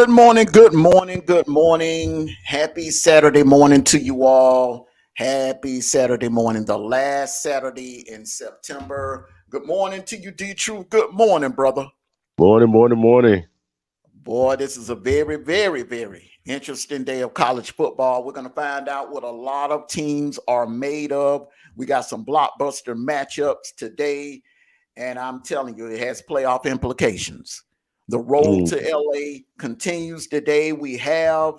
Good morning, good morning, good morning. Happy Saturday morning to you all. Happy Saturday morning, the last Saturday in September. Good morning to you, D True. Good morning, brother. Morning, morning, morning. Boy, this is a very, very, very interesting day of college football. We're going to find out what a lot of teams are made of. We got some blockbuster matchups today, and I'm telling you, it has playoff implications. The road Mm. to LA continues today. We have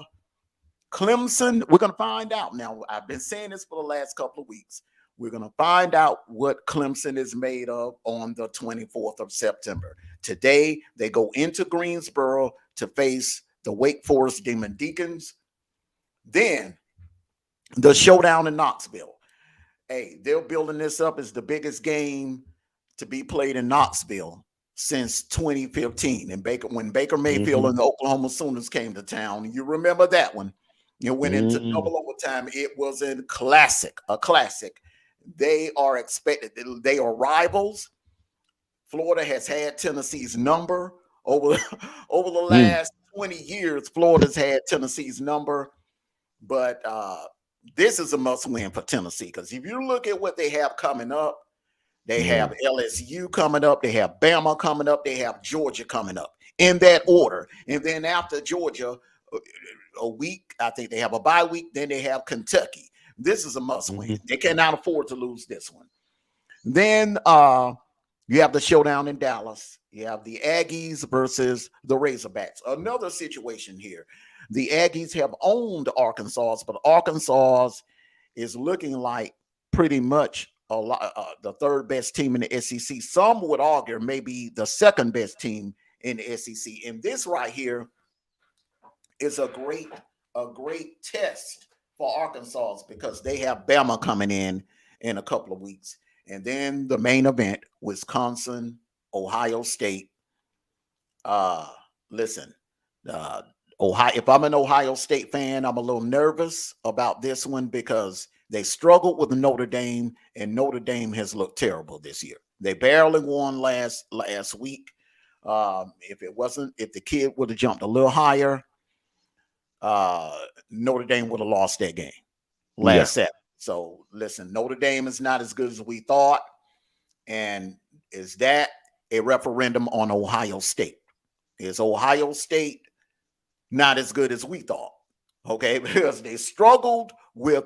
Clemson. We're going to find out now. I've been saying this for the last couple of weeks. We're going to find out what Clemson is made of on the 24th of September. Today, they go into Greensboro to face the Wake Forest Demon Deacons. Then, the showdown in Knoxville. Hey, they're building this up as the biggest game to be played in Knoxville since 2015. And when Baker Mayfield Hmm. and the Oklahoma Sooners came to town, you remember that one. You went into Mm. double overtime. It was a classic. They are expected, they are rivals. Florida has had Tennessee's number over, over the Mm. last 20 years. Florida's had Tennessee's number, but this is a must win for Tennessee because if you look at what they have coming up, they have Mm. LSU coming up. They have Bama coming up. They have Georgia coming up in that order. And then after Georgia, a week, I think they have a bye week. Then they have Kentucky. This is a must win. Hmm. They cannot afford to lose this one. Then you have the showdown in Dallas. You have the Aggies versus the Razorbacks. Another situation here. The Aggies have owned Arkansas, but Arkansas is looking like pretty much a lot, the third best team in the SEC. Some would argue maybe the second best team in the SEC. And this right here is a great test for Arkansas because they have Bama coming in a couple of weeks. And then the main event, Wisconsin, Ohio State. Uh, Listen, uh, Ohio. If I'm an Ohio State fan, I'm a little nervous about this one because they struggled with Notre Dame, and Notre Dame has looked terrible this year. They barely won last week. If the kid would have jumped a little higher, uh, Notre Dame would have lost that game Yeah. last Saturday. So listen, Notre Dame is not as good as we thought, and is that a referendum on Ohio State? Is Ohio State not as good as we thought? Okay, because they struggled with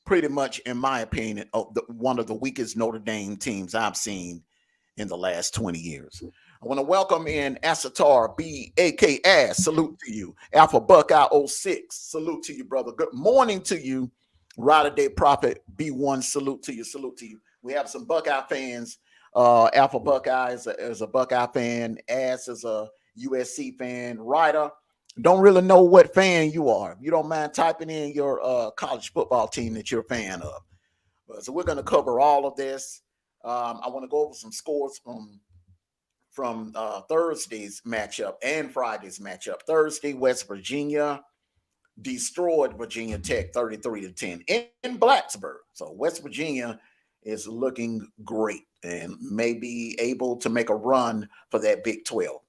pretty much, in my opinion, one of the weakest Notre Dame teams I've seen in the last 20 years. I want to welcome in Asatar B, aka Ass. Salute to you. Alpha Buckeye '06. Salute to you, brother. Good morning to you. Rider Day Prophet B1. Salute to you. Salute to you. We have some Buckeye fans. Alpha Buckeye is a Buckeye fan. Ass is a USC fan. Ryder, don't really know what fan you are. If you don't mind typing in your college football team that you're a fan of. So we're going to cover all of this. I want to go over some scores from Thursday's matchup and Friday's matchup. Thursday, West Virginia destroyed Virginia Tech 33-10 in Blacksburg. So West Virginia is looking great and may be able to make a run for that Big 12.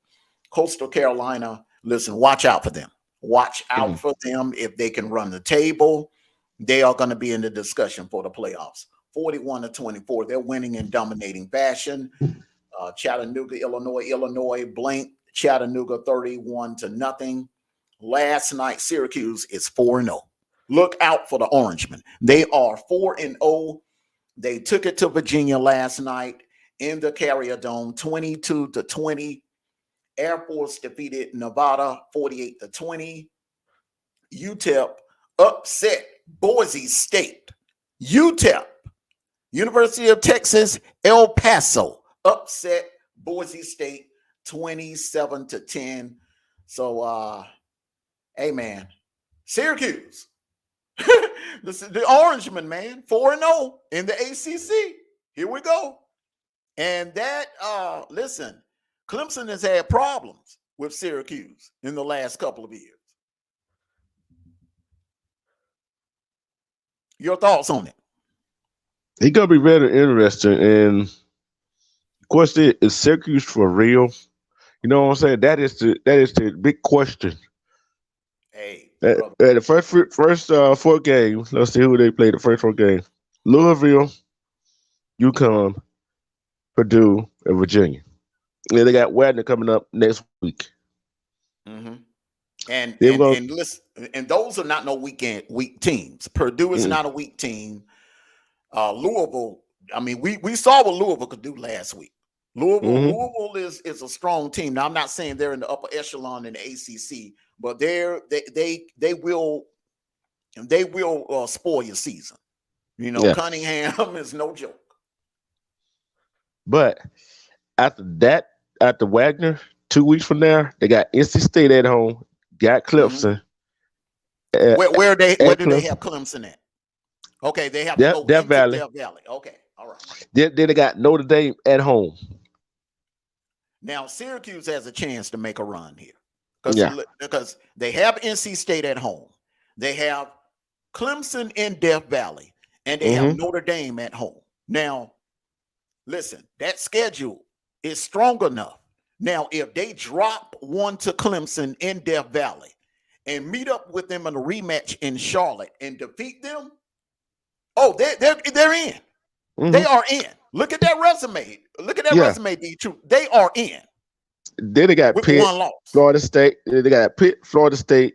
Coastal Carolina, listen, watch out for them. Watch out Mm. for them. If they can run the table, they are going to be in the discussion for the playoffs. 41-24. They're winning in dominating fashion. Chattanooga, Illinois blank Chattanooga 31-0. Last night, Syracuse is 4-0. Look out for the Orangemen. They are 4-0. They took it to Virginia last night in the Carrier Dome, 22-20. Air Force defeated Nevada 48-20. UTEP upset Boise State. UTEP, University of Texas, El Paso, upset Boise State 27-10. So, hey, man, Syracuse, the Orangeman, man, 4-0 in the ACC. Here we go. And that, listen, Clemson has had problems with Syracuse in the last couple of years. Your thoughts on it? It's gonna be very interesting. And of course, is Syracuse for real? You know what I'm saying? That is the big question. Hey, At, brother. at the first 4 games, let's see who they played the first 4 games. Louisville, UConn, Purdue, and Virginia. Yeah, they got Wagner coming up next week. Hmm. And They were and going. and listen, and those are not no weak teams. Purdue is Mm, not a weak team. Louisville. I mean, we saw what Louisville could do last week. mm-hmm. Louisville is a strong team. Now I'm not saying they're in the upper echelon in the ACC, but they will spoil your season. You know, Yeah, Cunningham is no joke. but after that, after Wagner, 2 weeks from there, they got NC State at home, got Hmm. Clemson at, Where at do they have Clemson, Clemson at? Okay, they have to go Death into Valley. Death Valley. Okay, all right. Then they got Notre Dame at home. Now Syracuse has a chance to make a run here Yeah. because they have NC State at home, they have Clemson in Death Valley, and they have Mm-hmm. Notre Dame at home. Now, listen, that schedule is strong enough. Now, if they drop one to Clemson in Death Valley and meet up with them in a rematch in Charlotte and defeat them, oh, they're in. They Mm-hmm. are in. Look at that resume. Look at that Yeah. resume, D2. They are in Then they got with Pitt, one loss. Florida State. They got Pitt, Florida State,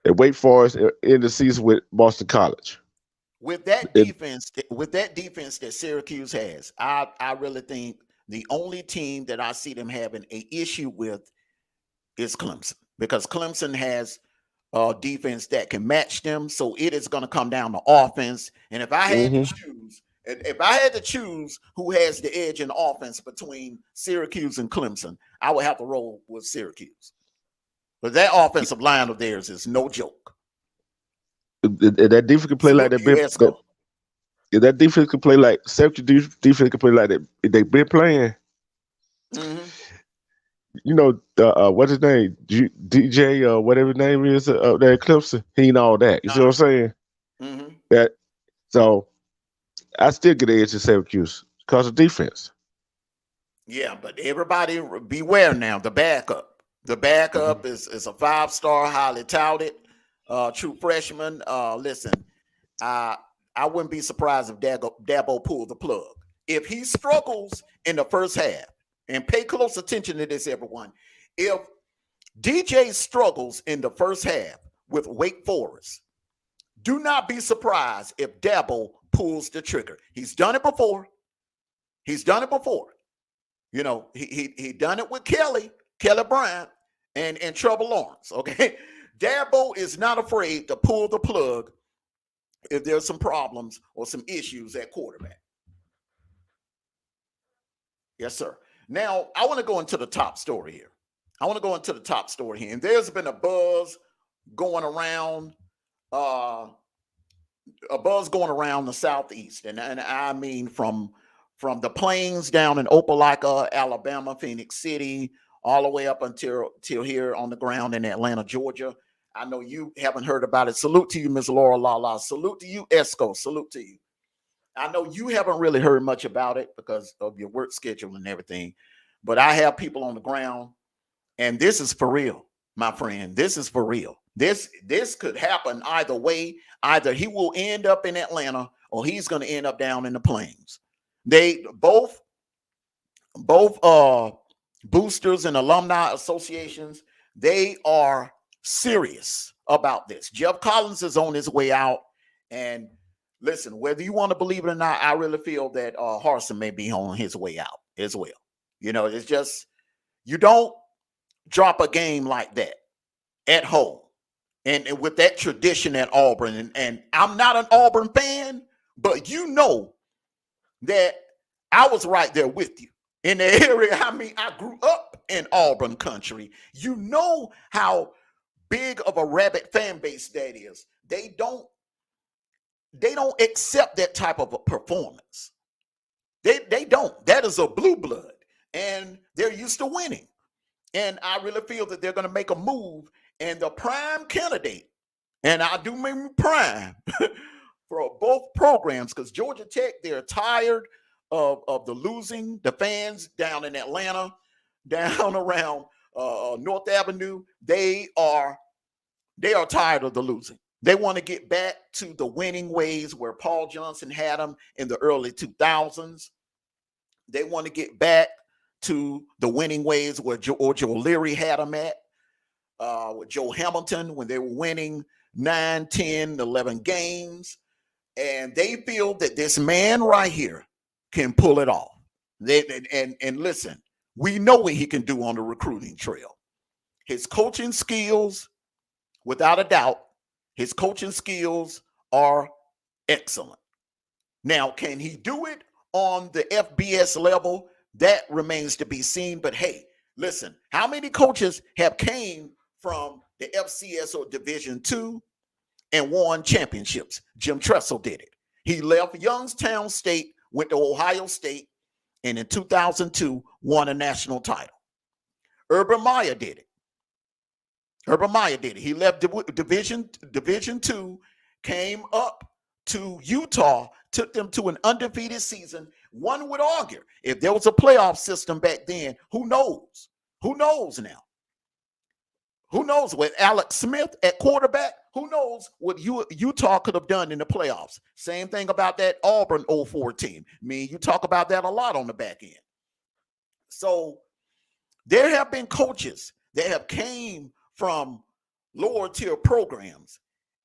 and Wake Forest in the season with Boston College. It, With that defense that Syracuse has, I really think the only team that I see them having a issue with is Clemson, because Clemson has a defense that can match them. So it is going to come down to offense. And mm-hmm. if I had to choose who has the edge in offense between Syracuse and Clemson, I would have to roll with Syracuse. But that offensive line of theirs is no joke. That defense can play like Salute to they've you, been. Esco. That defense can play like Syracuse defense can play like they've been playing. Mm-hmm. You know, what's his name? DJ or whatever his name is up there at Clemson. He and all that. You see what I'm saying? Mm-hmm. That so I still get the edge to Syracuse because of defense. Yeah, but everybody beware now. The Mm-hmm. backup is a 5-star, highly touted, true freshman. Listen, I I wouldn't be surprised if Dabo pulled the plug. If he struggles in the first half, and pay close attention to this, everyone. If DJ struggles in the first half with Wake Forest, do not be surprised if Dabo pulls the trigger. He's done it before. He's done it before. You know, he done it with Kelly Bryant, and Trevor Lawrence. Okay, Dabo is not afraid to pull the plug if there's some problems or some issues at quarterback. Yes, sir. Now I want to go into the top story here. And there's been going around, uh, a buzz going around the southeast, and I mean from the plains down in Opelika, Alabama, Phoenix City, all the way up until till here on the ground in Atlanta, Georgia. I know you haven't heard about it. Salute to you, Miss Laura Lala. Salute to you, Esco. Salute to you. I know you haven't really heard much about it because of your work schedule and everything, but I have people on the ground, and this is for real, my friend. This is for real. This could happen either way. Either he will end up in Atlanta or he's going to end up down in the plains. They both boosters and alumni associations, they are serious about this. Jeff Collins is on his way out, and listen, whether you want to believe it or not, I really feel that Harson may be on his way out as well. You know, it's just, you don't drop a game like that at home, and with that tradition at Auburn. And I'm not an Auburn fan, but you know that I was right there with you in the area. I mean, I grew up in Auburn country. You know how big of a rabid fan base that is. They don't accept that type of a performance. They don't. That is a blue blood, and they're used to winning. And I really feel that they're going to make a move, and the prime candidate, and I do mean prime, for both programs, because Georgia Tech, they're tired of the losing, the fans down in Atlanta, down around North Avenue. They are They are tired of the losing. They want to get back to the winning ways where Paul Johnson had them in the early 2000s. They want to get back to the winning ways where Joe Leary had them at, with Joe Hamilton when they were winning 9, 10, 11 games. And they feel that this man right here can pull it off. And listen, we know what he can do on the recruiting trail. His coaching skills, without a doubt, his coaching skills are excellent. Now, can he do it on the FBS level? That remains to be seen. But hey, listen, how many coaches have came from the FCS or Division II and won championships? Jim Tressel did it. He left Youngstown State, went to Ohio State, and in 2002 won a national title. Urban Meyer did it. Urban Meyer did it. He left Division II, came up to Utah, took them to an undefeated season. One would argue if there was a playoff system back then, who knows? Who knows now? Who knows with Alex Smith at quarterback? Who knows what Utah could have done in the playoffs? Same thing about that Auburn 04 team. I mean, you talk about that a lot on the back end. So there have been coaches that have came from lower tier programs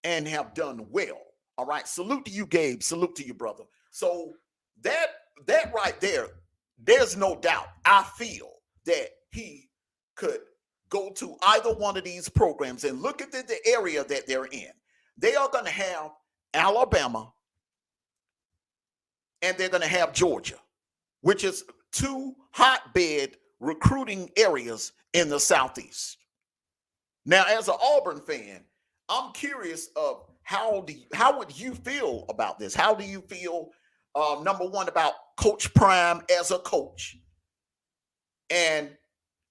and have done well. All right. Salute to you, Gabe. Salute to you, brother. So that right there, there's no doubt. I feel that he could go to either one of these programs and look at the area that they're in. They are going to have Alabama and they're going to have Georgia, which is two hotbed recruiting areas in the Southeast. Now, as an Auburn fan, I'm curious of how would you feel about this? How do you feel, number one, about Coach Prime as a coach? And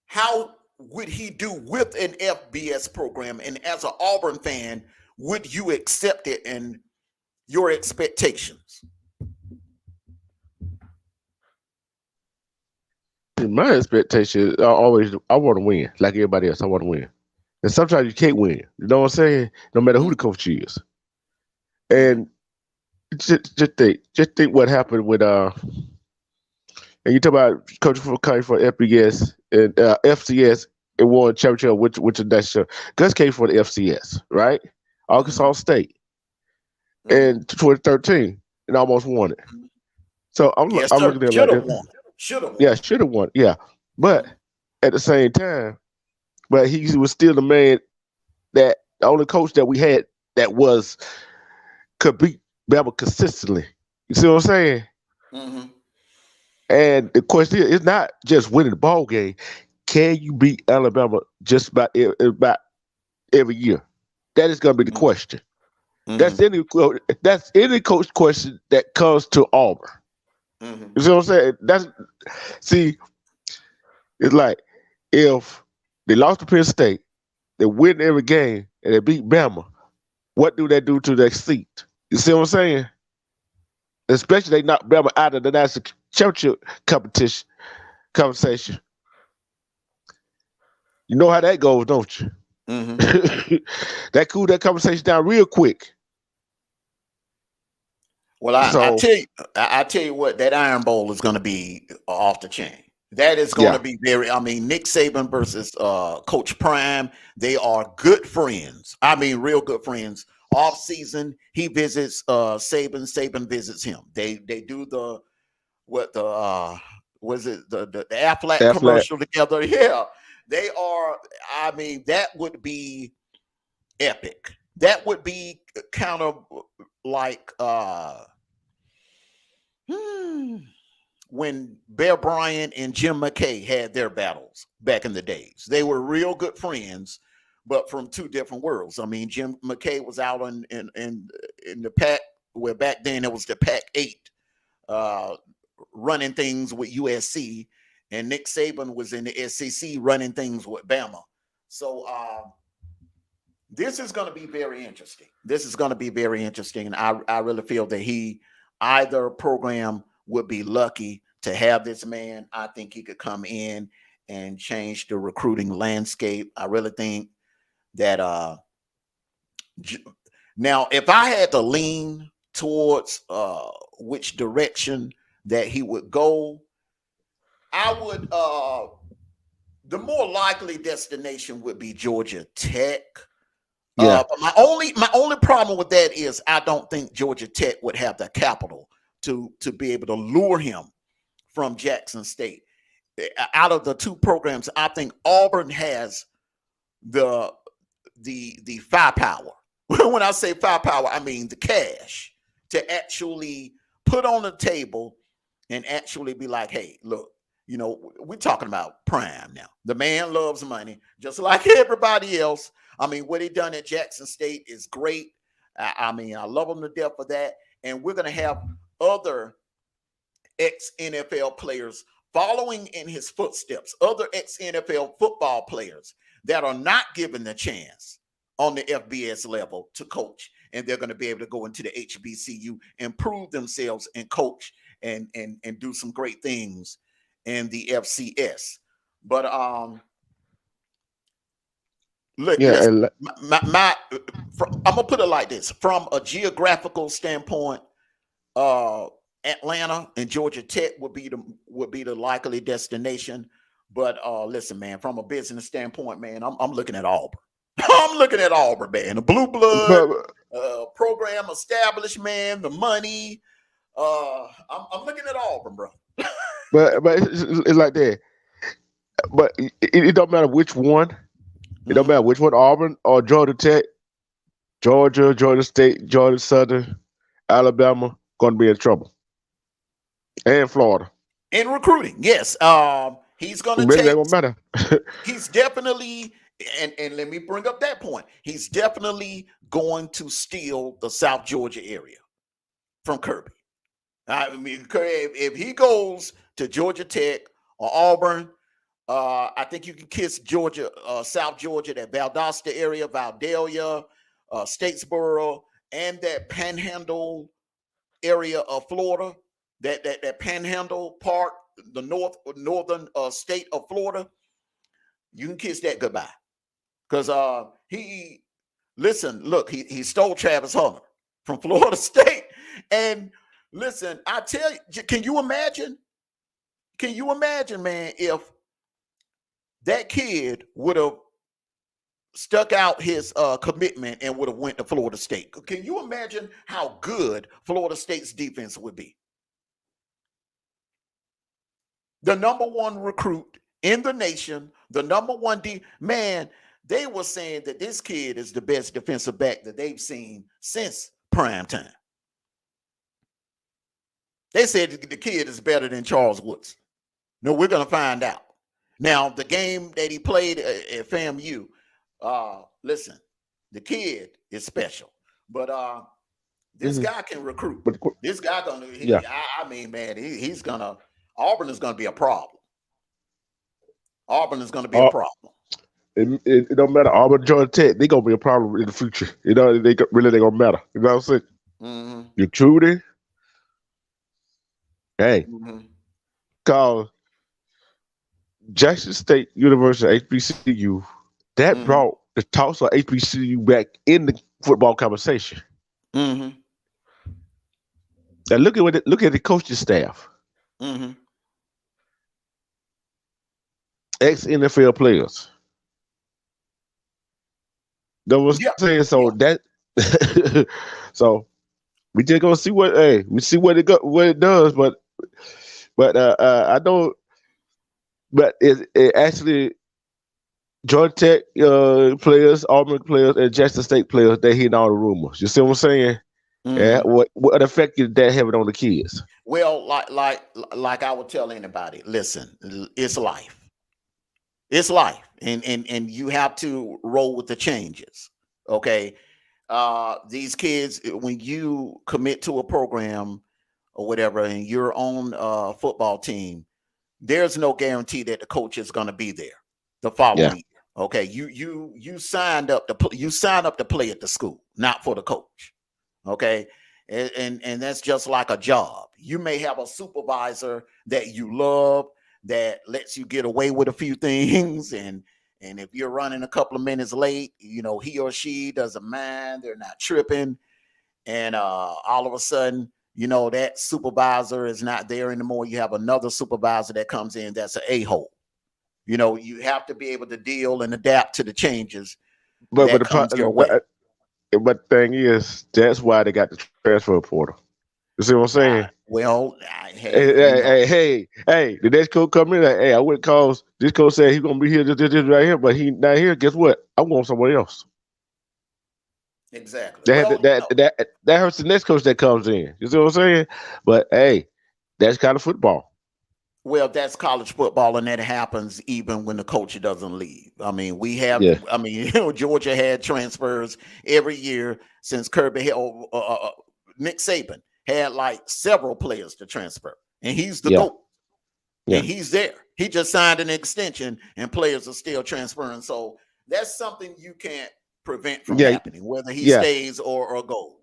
how would he do with an FBS program? And as an Auburn fan, would you accept it and your expectations? My expectation I want to win like everybody else. I want to win, and sometimes you can't win. You know what I'm saying? No matter who the coach is, and just think what happened with and you talk about coaching for coming for FBS and FCS and won championship which is that show. Gus came for the FCS, right? Arkansas State in 2013 and almost won it. So I'm looking at it like this. Should have won. Yeah, should have won. Yeah, but at the same time, but he was still the man that the only coach that we had that could beat Bama consistently. You see what I'm saying? Mm-hmm. And the question is, it's not just winning the ball game. Can you beat Alabama just about every year? That is going to be the question. Mm-hmm. That's any coach question that comes to Auburn. Mm-hmm. You see what I'm saying? It's like if they lost to Penn State, they win every game, and they beat Bama, what do they do to their seat? You see what I'm saying? Especially they knock Bama out of the national championship conversation. You know how that goes, don't you? Mm-hmm. That cooled that conversation down real quick. Well, I tell you what, that Iron Bowl is going to be off the chain. That is going to be Nick Saban versus Coach Prime. They are good friends. I mean, real good friends. Off season, he visits Saban. Saban visits him. They do the Aflac commercial together. Yeah, they are. I mean, that would be epic. That would be kind of like when Bear Bryant and Jim McKay had their battles back in the days. They were real good friends, but from two different worlds. I mean, Jim McKay was out in the Pac, where back then it was the Pac-8, running things with USC, and Nick Saban was in the SEC running things with Bama. So this is going to be very interesting. This is going to be very interesting, and I really feel that either program would be lucky to have this man. I think he could come in and change the recruiting landscape. I really think that Now, if I had to lean towards which direction that he would go, I would the more likely destination would be Georgia Tech. Yeah, But my only problem with that is I don't think Georgia Tech would have the capital to be able to lure him from Jackson State. Out of the two programs, I think Auburn has the the firepower. When I say firepower, I mean the cash to actually put on the table and actually be like, hey, look, we're talking about Prime now. The man loves money, just like everybody else. I mean, what he done at Jackson State is great. I mean, I love him to death for that. And we're gonna have other ex NFL players following in his footsteps, other ex NFL football players that are not given the chance on the FBS level to coach. And they're going to be able to go into the HBCU and prove themselves and coach and do some great things in the FCS. But yeah, listen, and I'm gonna put it like this: from a geographical standpoint, uh, Atlanta and Georgia Tech would be the likely destination. But listen, man, from a business standpoint, man, I'm looking at Auburn. I'm looking at Auburn, man. The blue blood but program established, man. The money. I'm looking at Auburn, bro. it's like that. But it don't matter which one. It don't Mm-hmm. matter which one, Auburn or Georgia Tech, Georgia, Georgia State, Georgia Southern, Alabama, going to be in trouble, and Florida. In recruiting, yes. He's gonna Really, take that won't matter. he's definitely and let me bring up that point. He's definitely going to steal the South Georgia area from Kirby. I mean, if he goes to Georgia Tech or Auburn, I think you can kiss Georgia, South Georgia, that Valdosta area, Valdelia, Statesboro, and that Panhandle area of Florida, that Panhandle part, the northern state of Florida. You can kiss that goodbye. Because he listen, look, he stole Travis Hunter from Florida State. And listen, I tell you, can you imagine? Can you imagine, man, if that kid would have stuck out his commitment and would have went to Florida State? Can you imagine how good Florida State's defense would be? The number one recruit in the nation, the number one man. They were saying that this kid is the best defensive back that they've seen since prime time. They said the kid is better than Charles Woods. No, we're going to find out. Now, the game that he played at FAMU, listen, the kid is special. But this Mhm. guy can recruit. But This guy yeah, I mean, man, he's gonna. Auburn is gonna be a problem. Auburn is gonna be a uh, problem. it don't matter. Auburn, Georgia Tech, they gonna be a problem in the future. They gonna matter. You know what I'm saying? Mm-hmm. You Trudy, hey, Mm-hmm. call Jackson State University HBCU. That Mm-hmm. brought the talks of HBCU back in the football conversation. Mm-hmm. And look at the coaching staff, Mm-hmm. ex NFL players. Know what Yeah. I'm saying? So Yeah. that so we just gonna see we see what it does, but I know, but it actually Georgia Tech players, Auburn players, and Jackson State players, they hearing all the rumors. You see what I'm saying? Yeah, Mm-hmm. what effect is that having on the kids? Well, like I would tell anybody, listen, it's life. It's life, and you have to roll with the changes. Okay, these kids, when you commit to a program or whatever, and you're on a football team, there's no guarantee that the coach is going to be there the Yeah, following year. Okay, you signed up you signed up to play at the school, not for the coach. Okay, and that's just like a job. You may have a supervisor that you love that lets you get away with a few things And if you're running a couple of minutes late, he or she doesn't mind. They're not tripping. And all of a sudden, that supervisor is not there anymore. You have another supervisor that comes in that's an a-hole. You have to be able to deal and adapt to the changes that comes your way. But the thing is, that's why they got the transfer portal. You see what I'm saying? Hey, the next coach come in. Hey, I went calls. This coach said he's gonna be here, this right here, but he not here. Guess what? I want somebody else. Exactly. That hurts the next coach that comes in. You see what I'm saying? But hey, that's kind of football. Well, that's college football, and that happens even when the coach doesn't leave. I mean, Georgia had transfers every year since Nick Saban had like several players to transfer, and he's the GOAT. Yeah. And he's there. He just signed an extension, and players are still transferring. So that's something you can't prevent from happening, whether he stays or goes.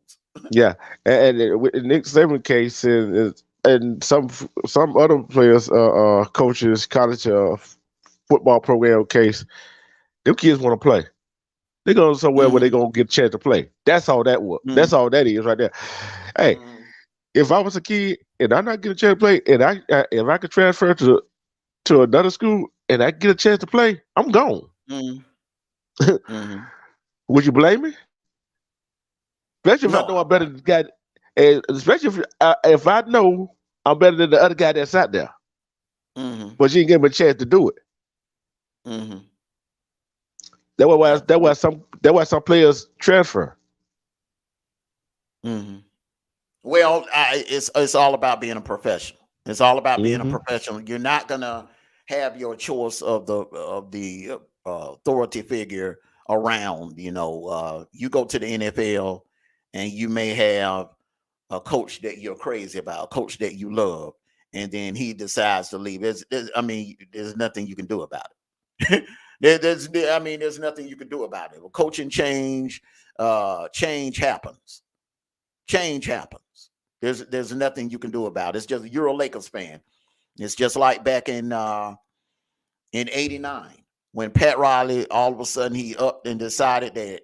Yeah, and with Nick Saban case and some other players, coaches, college football program case, them kids want to play. They go somewhere where they gonna get a chance to play. That's all that was. That's all that is right there. Hey, if I was a kid and I'm not getting a chance to play, and if I could transfer to another school and I get a chance to play, I'm gone. Would you blame me? Especially if I know I'm better than the guy, and especially if I know I'm better than the other guy that's out there, but you didn't give him a chance to do it. That's why some players transfer. Well, it's all about being a professional. It's all about being a professional. You're not gonna have your choice of the authority figure around. You go to the NFL and you may have a coach that you're crazy about, a coach that you love, and then he decides to leave. There's nothing you can do about it. There's nothing you can do about it. Well, coaching change happens. Change happens. There's nothing you can do about it. It's just, you're a Lakers fan. It's just like back in '89 when Pat Riley all of a sudden he upped and decided that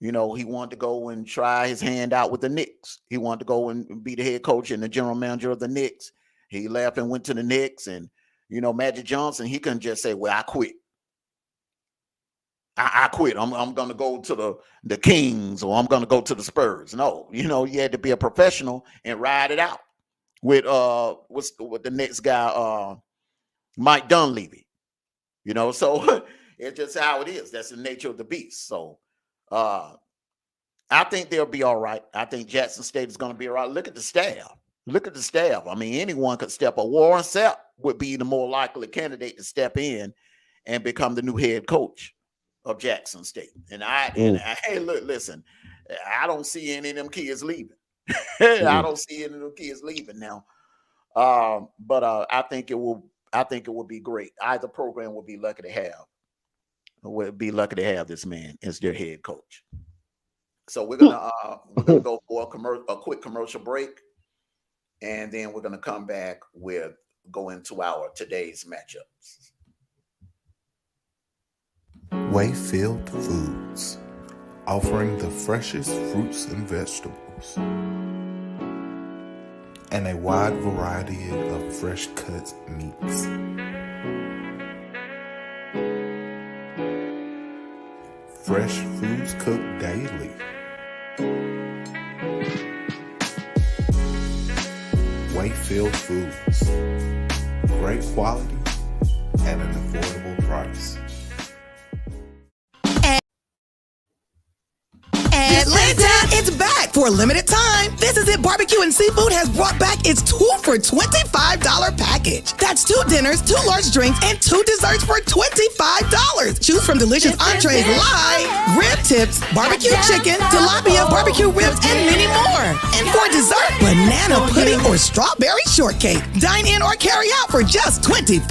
he wanted to go and try his hand out with the Knicks. He wanted to go and be the head coach and the general manager of the Knicks. He left and went to the Knicks, and Magic Johnson, he couldn't just say, "Well, I quit. I quit. I'm going to go to the Kings, or I'm going to go to the Spurs." No, you had to be a professional and ride it out with with the next guy, Mike Dunleavy. So it's just how it is. That's the nature of the beast. So I think they'll be all right. I think Jackson State is going to be all right. Look at the staff. I mean, anyone could step up. Warren Sapp would be the more likely candidate to step in and become the new head coach of Jackson State. Hey, look, listen, I don't see any of them kids leaving. I don't see any of them kids leaving now. But I think it will be great. Either program will be lucky to have this man as their head coach. So we're gonna go for a quick commercial break, and then we're gonna come back with go into our today's matchups. Wayfield Foods, offering the freshest fruits and vegetables and a wide variety of fresh cut meats. Fresh foods cooked daily. Wayfield Foods, great quality at an affordable price. Atlanta, it's back for a limited time. This Is It Barbecue and Seafood has brought back its 2 for $25 package. That's 2 dinners, 2 large drinks, and 2 desserts for $25. Choose from delicious entrees like rib tips, barbecue chicken, tilapia, barbecue ribs, and many more. And for dessert, banana pudding or strawberry shortcake. Dine in or carry out for just $25.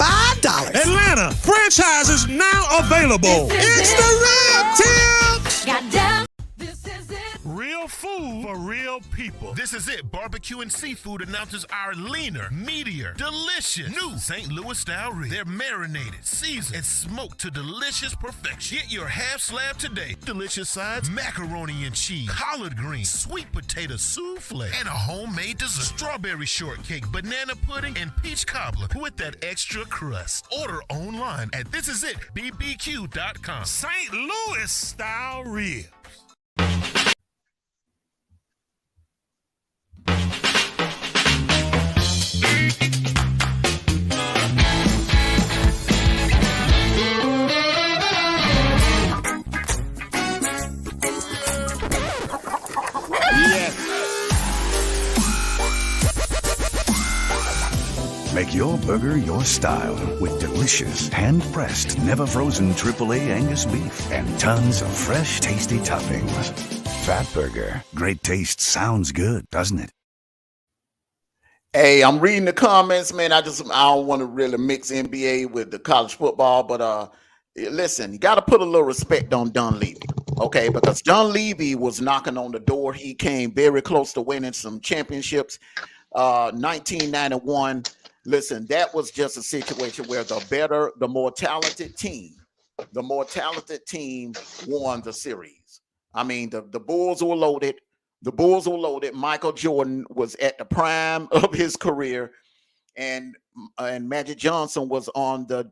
Atlanta, franchises now available. It's the Rib Tip. Goddamn, this is it. Real Real food for real people. This is it. Barbecue and Seafood announces our leaner, meatier, delicious new St. Louis style ribs. They're marinated, seasoned, and smoked to delicious perfection. Get your half slab today. Delicious sides, macaroni and cheese, collard greens, sweet potato souffle, and a homemade dessert. Strawberry shortcake, banana pudding, and peach cobbler with that extra crust. Order online at thisisitbbq.com. St. Louis style ribs. Make your burger your style with delicious, hand-pressed, never-frozen AAA Angus beef and tons of fresh, tasty toppings. Fat Burger. Great taste sounds good, doesn't it? Hey, I'm reading the comments, man. I don't want to really mix NBA with the college football, but listen, you got to put a little respect on Dunleavy, okay? Because Dunleavy was knocking on the door. He came very close to winning some championships. 1991. Listen, that was just a situation where the more talented team won the series. I mean, the Bulls were loaded. The Bulls were loaded. Michael Jordan was at the prime of his career, and Magic Johnson was on the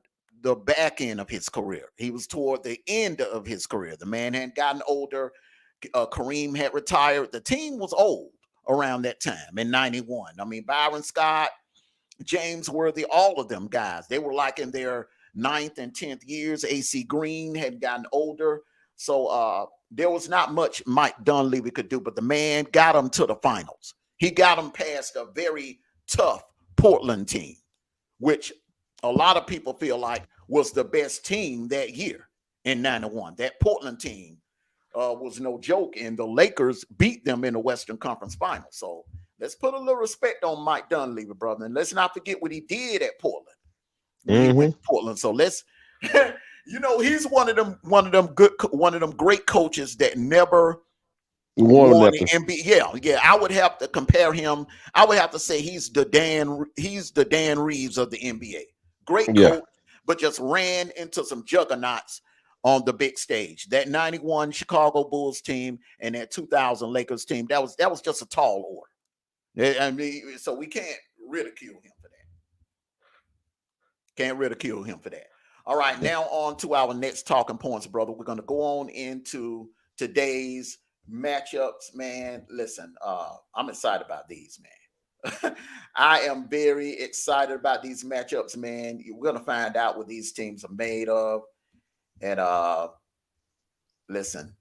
back end of his career. He was toward the end of his career. The man had gotten older. Kareem had retired. The team was old around that time in 91. I mean, Byron Scott, James Worthy, all of them guys, they were like in their 9th and 10th years. AC Green had gotten older. So there was not much Mike Dunleavy could do, but the man got them to the finals. He got them past a very tough Portland team, which a lot of people feel like was the best team that year in 91. That Portland team was no joke, and the Lakers beat them in the Western Conference Finals. So let's put a little respect on Mike Dunleavy, brother, and let's not forget what he did at Portland. When he went to Portland. So let's, he's one of them great coaches that never won the NBA. Yeah. I would have to compare him. I would have to say he's the Dan Reeves of the NBA. Great coach, but just ran into some juggernauts on the big stage. That 91 Chicago Bulls team and that 2000 Lakers team, that was just a tall order. I mean, so we can't ridicule him for that. All right, now on to our next talking points, brother. We're going to go on into today's matchups, man. Listen, I'm excited about these, man. I am very excited about these matchups, man. We're going to find out what these teams are made of. And listen,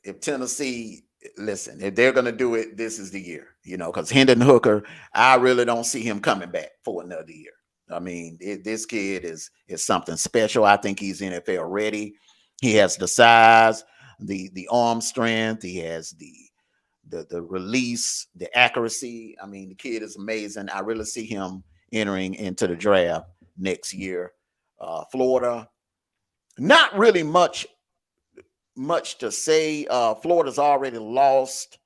if Tennessee, if they're going to do it, this is the year, because Hendon Hooker, I really don't see him coming back for another year. I mean, this kid is something special. I think he's NFL ready. He has the size, the arm strength. He has the release, the accuracy. I mean, the kid is amazing. I really see him entering into the draft next year. Florida, not really much to say. Florida's already lost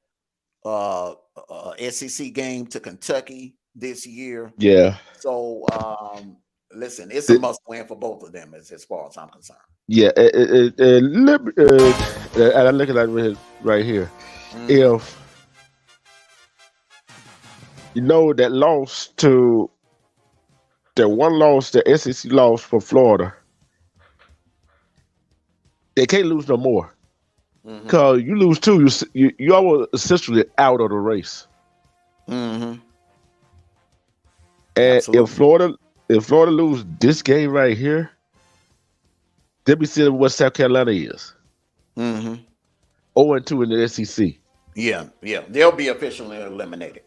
SEC game to Kentucky this year. Yeah. So listen, it's a must win for both of them as far as I'm concerned. Yeah, and I'm looking at it right here. If that one loss, the SEC loss for Florida, they can't lose no more. Because you lose two, you are essentially out of the race. And if Florida lose this game right here, they'll be seeing what South Carolina is. 0-2 in the SEC. Yeah, they'll be officially eliminated.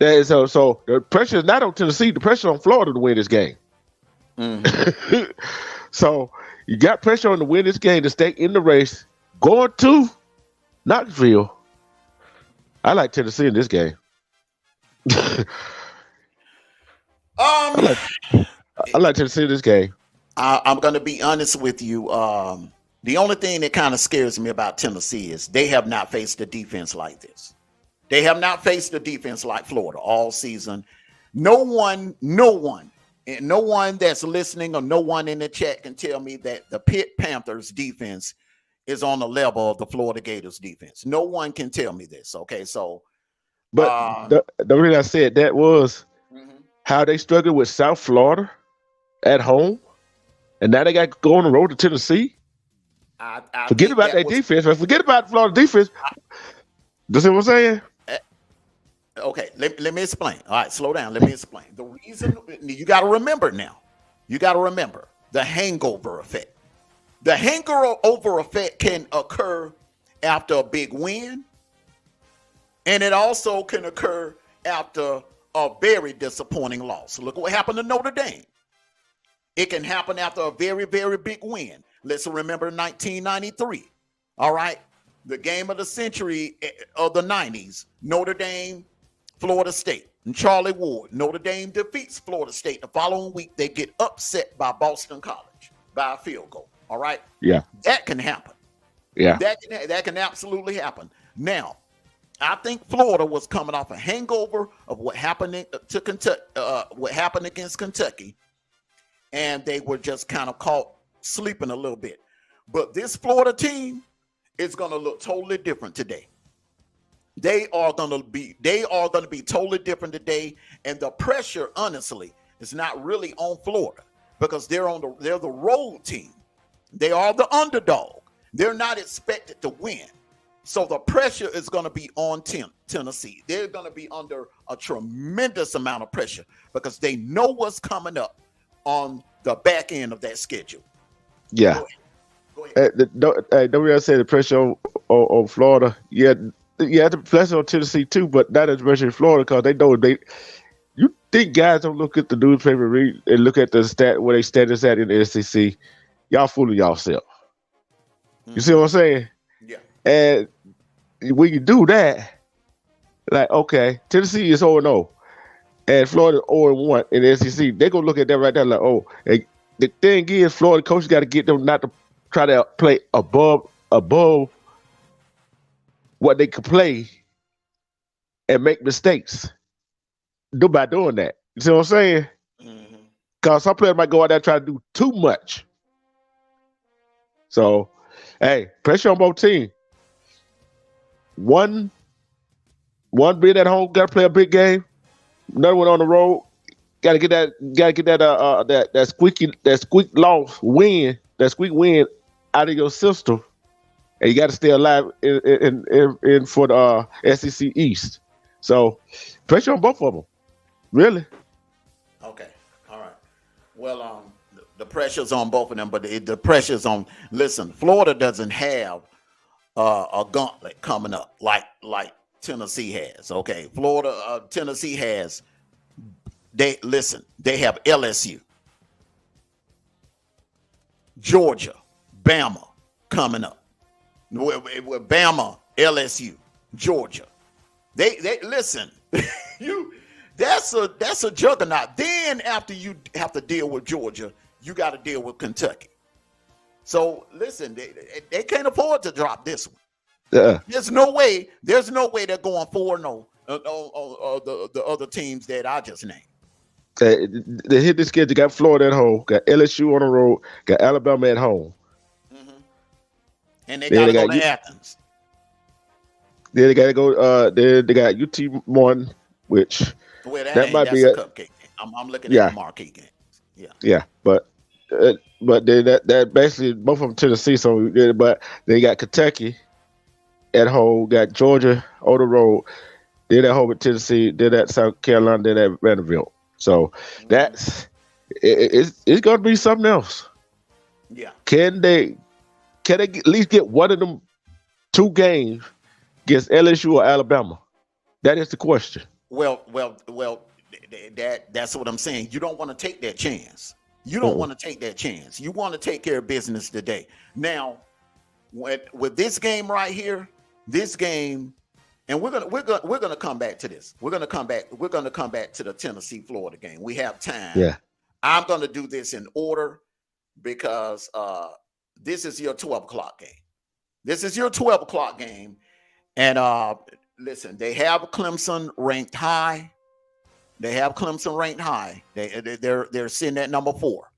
So the pressure is not on Tennessee. The pressure on Florida to win this game. So you got pressure on to win this game to stay in the race. Going to Knoxville. I like Tennessee in this game. I like Tennessee in this game. I'm going to be honest with you. The only thing that kind of scares me about Tennessee is they have not faced a defense like this. They have not faced a defense like Florida all season. No one that's listening or no one in the chat can tell me that the Pitt Panthers defense is on the level of the Florida Gators defense. No one can tell me this. Okay, so But the reason I said that was how they struggled with South Florida at home, and now they got to go on the road to Tennessee. I Forget about that defense, but forget about Florida defense. You see what I'm saying? Okay, let me explain. All right, slow down. Let me explain. The reason you got to remember now, you got to remember the hangover effect. The hangover effect can occur after a big win, and it also can occur after a very disappointing loss. Look what happened to Notre Dame. It can happen after a very, very big win. Let's remember 1993. All right, the game of the century of the 90s, Notre Dame, Florida State, and Charlie Ward. Notre Dame defeats Florida State. The following week, they get upset by Boston College by a field goal. All right? Yeah. That can happen. Yeah. That can absolutely happen. Now, I think Florida was coming off a hangover of what happened to Kentucky, what happened against Kentucky, and they were just kind of caught sleeping a little bit. But this Florida team is going to look totally different today. They are going to be totally different today, and the pressure, honestly, is not really on Florida because they're the road team. They are the underdog. They're not expected to win. So the pressure is going to be on Tennessee. They're going to be under a tremendous amount of pressure because they know what's coming up on the back end of that schedule. Yeah. Go ahead. Don't really say the pressure on Florida. Yeah, the pressure on Tennessee too, but not as much in Florida because they know you think guys don't look at the newspaper read and look at the stat where they status at in the SEC. Y'all fooling yourself. You see what I'm saying? Yeah. And when you do that, like, okay, Tennessee is 0-0 and Florida 0-1 in the SEC, they're going to look at that right there like, oh, and the thing is, Florida coaches got to get them not to try to play above what they could play and make mistakes by doing that. You see what I'm saying? Because some players might go out there and try to do too much. So, hey, pressure on both teams. One being at home, got to play a big game. Another one on the road, got to get that squeak win out of your system, and you got to stay alive in for the SEC East. So, pressure on both of them, really. Okay, all right. Well, the pressure's on both of them, but the pressure's on. Listen, Florida doesn't have a gauntlet coming up like Tennessee has. Okay, Tennessee has. They have LSU, Georgia, Bama coming up. With Bama, LSU, Georgia. They listen. That's a juggernaut. Then after you have to deal with Georgia, you got to deal with Kentucky. So listen, they can't afford to drop this one. There's no way they're going 4-0 the other teams that I just named. They hit the schedule. Got Florida at home, got LSU on the road, got Alabama at home, and they got to go to Athens. Then they got to go. Then they got UT Martin, which that might be a cupcake. I'm looking at the marquee games. Yeah, but then that basically both of them Tennessee. So, but they got Kentucky at home, got Georgia on the road, then at home at Tennessee, then at South Carolina, then at Vanderbilt. So it's going to be something else. Yeah. Can they at least get one of them two games against LSU or Alabama? That is the question. Well, that's what I'm saying. You don't want to take that chance. You don't want to take that chance. You want to take care of business today. Now, with this game right here, and we're gonna come back to this. We're gonna come back to the Tennessee Florida game. We have time. Yeah. I'm gonna do this in order because this is your 12 o'clock game. This is your 12 o'clock game. And listen, they have Clemson ranked high. They're sitting at number 4.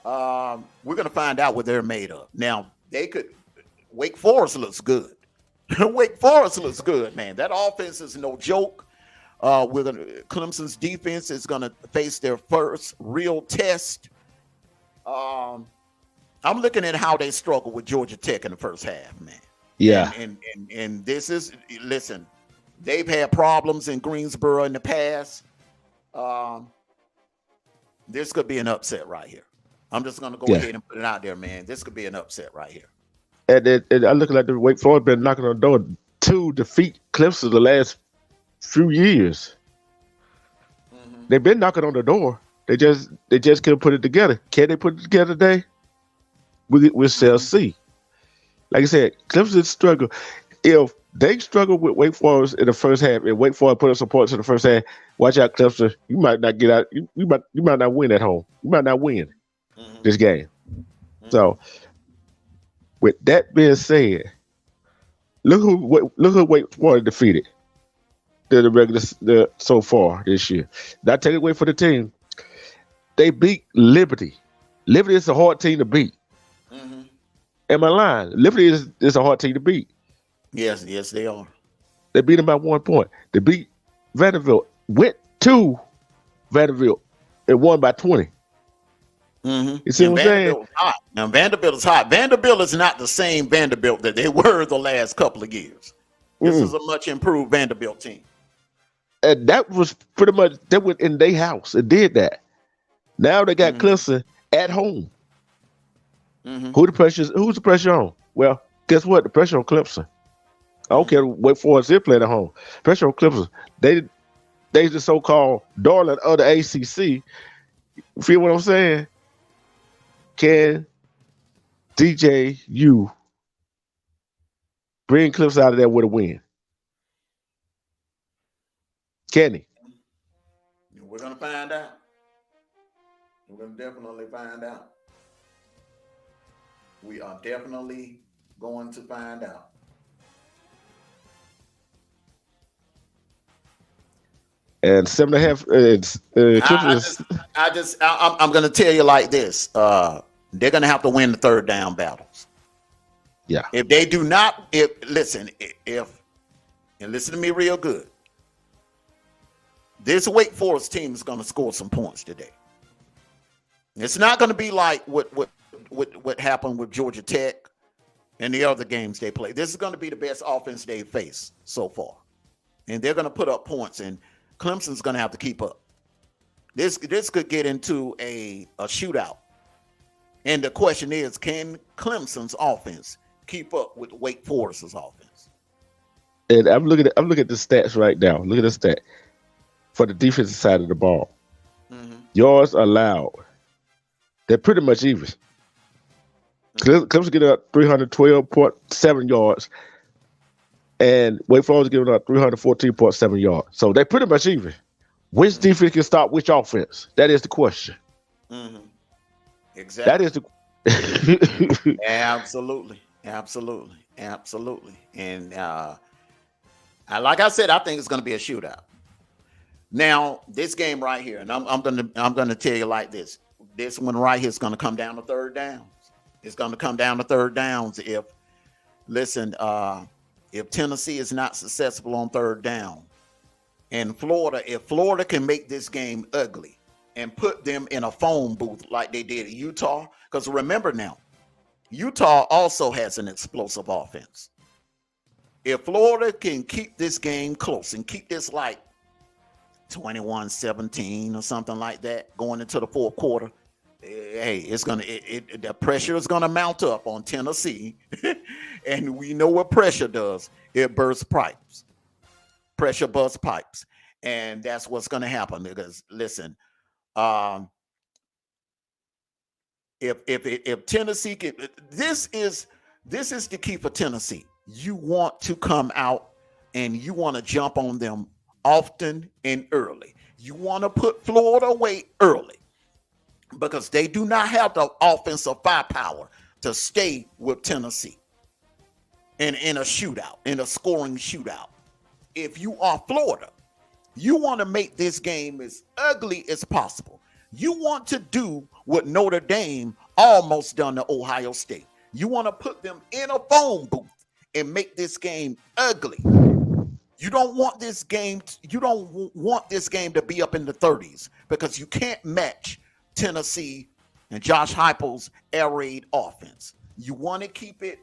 We're gonna find out what they're made of. Now, Wake Forest looks good. Wake Forest looks good, man. That offense is no joke. Clemson's defense is gonna face their first real test. I'm looking at how they struggle with Georgia Tech in the first half, man. Yeah. And this is, listen, they've had problems in Greensboro in the past. This could be an upset right here. I'm just going to go ahead and put it out there, man. This could be an upset right here. And I look like the Wake Forest been knocking on the door to defeat Clemson the last few years. Mm-hmm. They've been knocking on the door. They just couldn't put it together. Can they put it together today? We shall see. Like I said, Clemson struggle. If they struggle with Wake Forest in the first half, and Wake Forest put up some points in the first half, watch out, Clemson. You might not get out. You might not win at home. You might not win this game. Mm-hmm. So, with that being said, look who Wake Forest defeated so far this year. Not take it away for the team. They beat Liberty. Liberty is a hard team to beat. Mm-hmm. Am I lying? Liberty is a hard team to beat. Yes, they are. They beat them by 1 point. They beat Vanderbilt. Went to Vanderbilt and won by 20. Mm-hmm. You see what I'm saying? Hot. Now Vanderbilt is hot. Vanderbilt is not the same Vanderbilt that they were the last couple of years. This is a much improved Vanderbilt team. And that was pretty much they went in their house and did that. Now they got Clemson at home. Mm-hmm. Who's the pressure on? Well, guess what? The pressure on Clemson. I don't care what Forest they're playing at home. Pressure on Clemson. They the so-called darling of the ACC. Feel what I'm saying? Can DJU bring Clemson out of there with a win? Can he? We're gonna find out. We're gonna definitely find out. We are definitely going to find out. And 7.5. I'm going to tell you like this. They're going to have to win the third down battles. Yeah. If they do not, listen to me real good. This Wake Forest team is going to score some points today. It's not going to be like what happened with Georgia Tech and the other games they played. This is going to be the best offense they've faced so far. And they're going to put up points, and Clemson's going to have to keep up. This could get into a shootout. And the question is, can Clemson's offense keep up with Wake Forest's offense? And I'm looking at the stats right now. Look at the stat for the defensive side of the ball. Mm-hmm. Yards allowed. They're pretty much even. Clemson getting up 312.7 yards, and Wake Forest giving up 314.7 yards. So they're pretty much even. Which defense can stop which offense? That is the question. Mm-hmm. Exactly. That is the Absolutely. And like I said, I think it's going to be a shootout. Now, this game right here, and I'm gonna tell you like this. This one right here is going to come down to third downs. It's going to come down to third downs if Tennessee is not successful on third down. And if Florida can make this game ugly and put them in a phone booth like they did at Utah, because remember now, Utah also has an explosive offense. If Florida can keep this game close and keep this like 21-17 or something like that going into the fourth quarter, hey, the pressure is gonna mount up on Tennessee, and we know what pressure does. It bursts pipes. Pressure bursts pipes, and that's what's gonna happen. Because listen, if Tennessee can, this is the key for Tennessee. You want to come out and you want to jump on them often and early. You want to put Florida away early. because they do not have the offensive firepower to stay with Tennessee in a shootout, in a scoring shootout. If you are Florida, you want to make this game as ugly as possible. You want to do what Notre Dame almost done to Ohio State. You want to put them in a phone booth and make this game ugly. You don't want this game to be up in the 30s because you can't match Tennessee and Josh Heupel's air raid offense. You want to keep it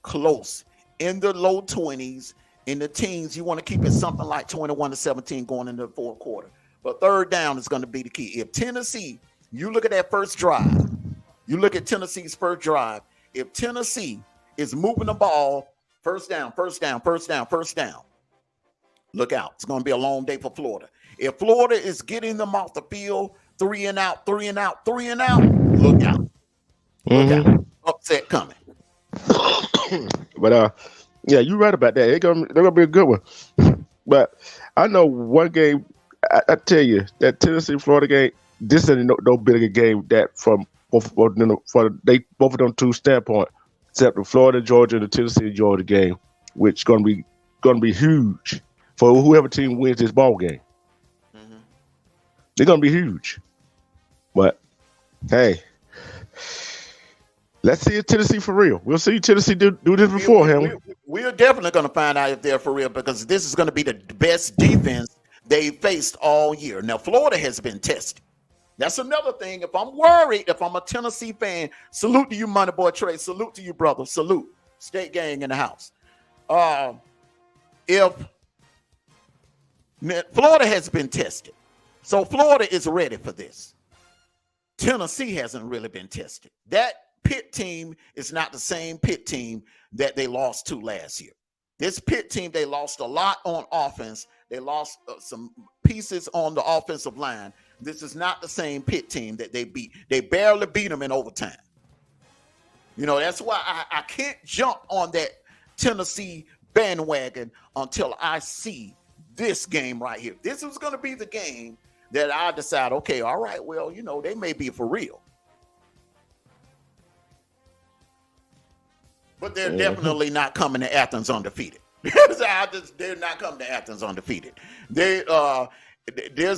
close in the low 20s, in the teens. You want to keep it something like 21-17 going into the fourth quarter. But third down is going to be the key. If Tennessee, you look at that first drive, you look at Tennessee's first drive. If Tennessee is moving the ball, first down, look out. It's going to be a long day for Florida. If Florida is getting them off the field, 3 and out, look out. Look out. Upset coming. But yeah, you're right about that. They're gonna be a good one. But I know one game. I tell you that Tennessee Florida game. This is no bigger game that from both of them two standpoint, except the Florida Georgia and the Tennessee Georgia game, which gonna be huge for whoever team wins this ball game. Mm-hmm. They're gonna be huge. But hey. Let's see if Tennessee for real. We'll see Tennessee do this before him. We're definitely going to find out if they're for real because this is going to be the best defense they faced all year. Now, Florida has been tested. That's another thing. If I'm worried, if I'm a Tennessee fan, salute to you, Money Boy Trey. Salute to you, brother. Salute. State gang in the house. If Florida has been tested, so Florida is ready for this. Tennessee hasn't really been tested. That Pitt team is not the same Pitt team that they lost to last year. This Pitt team, they lost a lot on offense. They lost some pieces on the offensive line. This is not the same Pitt team that they beat. They barely beat them in overtime. You know, that's why I can't jump on that Tennessee bandwagon until I see this game right here. This is going to be the game that I decide, okay, all right, well, you know, they may be for real. But they're definitely not coming to Athens undefeated. They're not coming to Athens undefeated. There's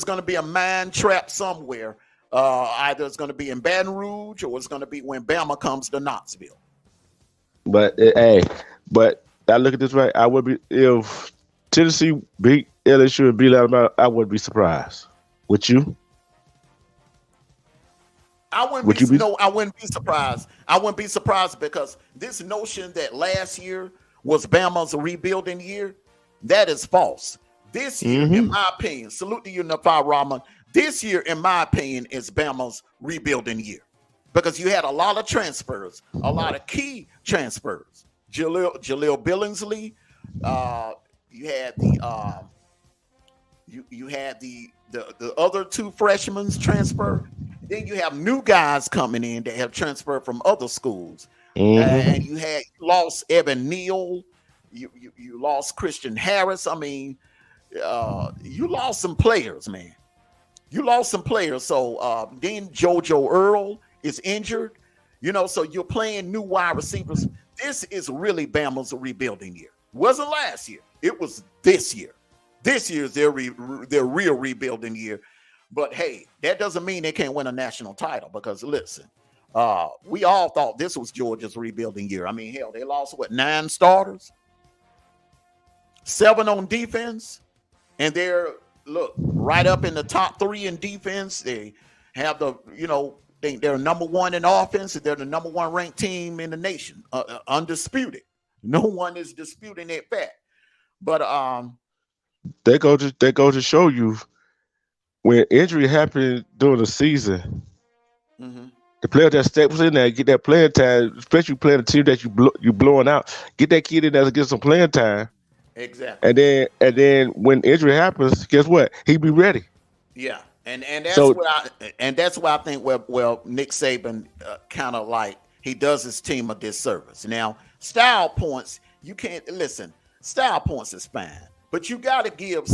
going to be a mind trap somewhere. Either it's going to be in Baton Rouge or it's going to be when Bama comes to Knoxville. But I look at this right. I would be if Tennessee beat LSU and beat Alabama. I would be surprised. Would you? I wouldn't be surprised. I wouldn't be surprised because this notion that last year was Bama's rebuilding year, that is false. This year, in my opinion, salute to you, Nafar Rahman. This year, in my opinion, is Bama's rebuilding year because you had a lot of transfers, a lot of key transfers. Jaleel Billingsley, you had the other two freshmen transfer. Then you have new guys coming in that have transferred from other schools. And you lost Evan Neal. You lost Christian Harris. I mean, you lost some players, man. You lost some players. So then JoJo Earl is injured. You know, so you're playing new wide receivers. This is really Bama's rebuilding year. It wasn't last year. It was this year. This year is their real rebuilding year. But hey, that doesn't mean they can't win a national title because listen, we all thought this was Georgia's rebuilding year. I mean, hell, they lost 9 starters, 7 on defense, and they're right up in the top 3 in defense. They have they're number 1 in offense, and they're the number 1 ranked team in the nation, undisputed. No one is disputing that fact. But they go to show you. When injury happened during the season, the player that steps in there, get that playing time, especially playing a team that you blowing out, get that kid in there to get some playing time. Exactly. And then when injury happens, guess what? He be ready. Yeah, and that's why I think Nick Saban kind of like he does his team a disservice. Now, style points, you can't listen. Style points is fine, but you got to give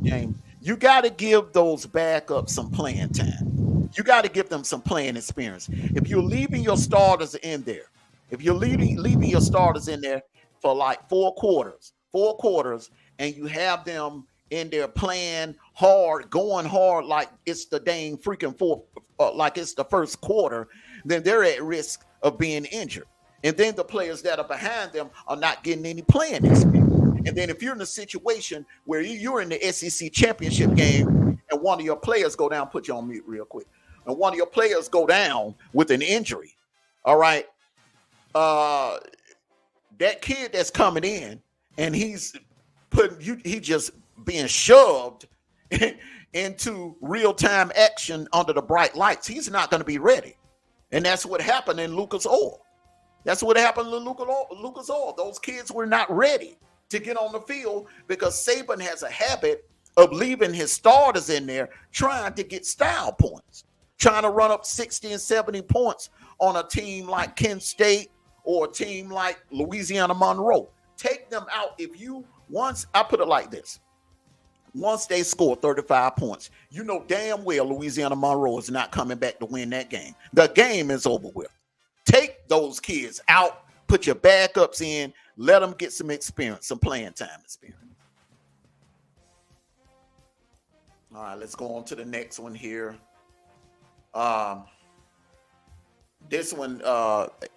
James. You got to give those backups some playing time. You got to give them some playing experience. If you're leaving your starters in there, if you're leaving your starters in there for like four quarters, and you have them in there playing hard, going hard like it's the dang freaking fourth, like it's the first quarter, then they're at risk of being injured. And then the players that are behind them are not getting any playing experience. And then if you're in a situation where you're in the SEC championship game and one of your players go down, put you on mute real quick, and one of your players go down with an injury, all right, that kid that's coming in and he's just being shoved into real-time action under the bright lights. He's not going to be ready. And that's what happened in Lucas Oil. That's what happened to Lucas Oil. Those kids were not ready to get on the field because Saban has a habit of leaving his starters in there trying to get style points, trying to run up 60 and 70 points on a team like Kent State or a team like Louisiana Monroe. Take them out. I put it like this. Once they score 35 points, you know damn well Louisiana Monroe is not coming back to win that game. The game is over with. Take those kids out, put your backups in, let them get some experience, some playing time experience. All right, let's go on to the next one here. This one,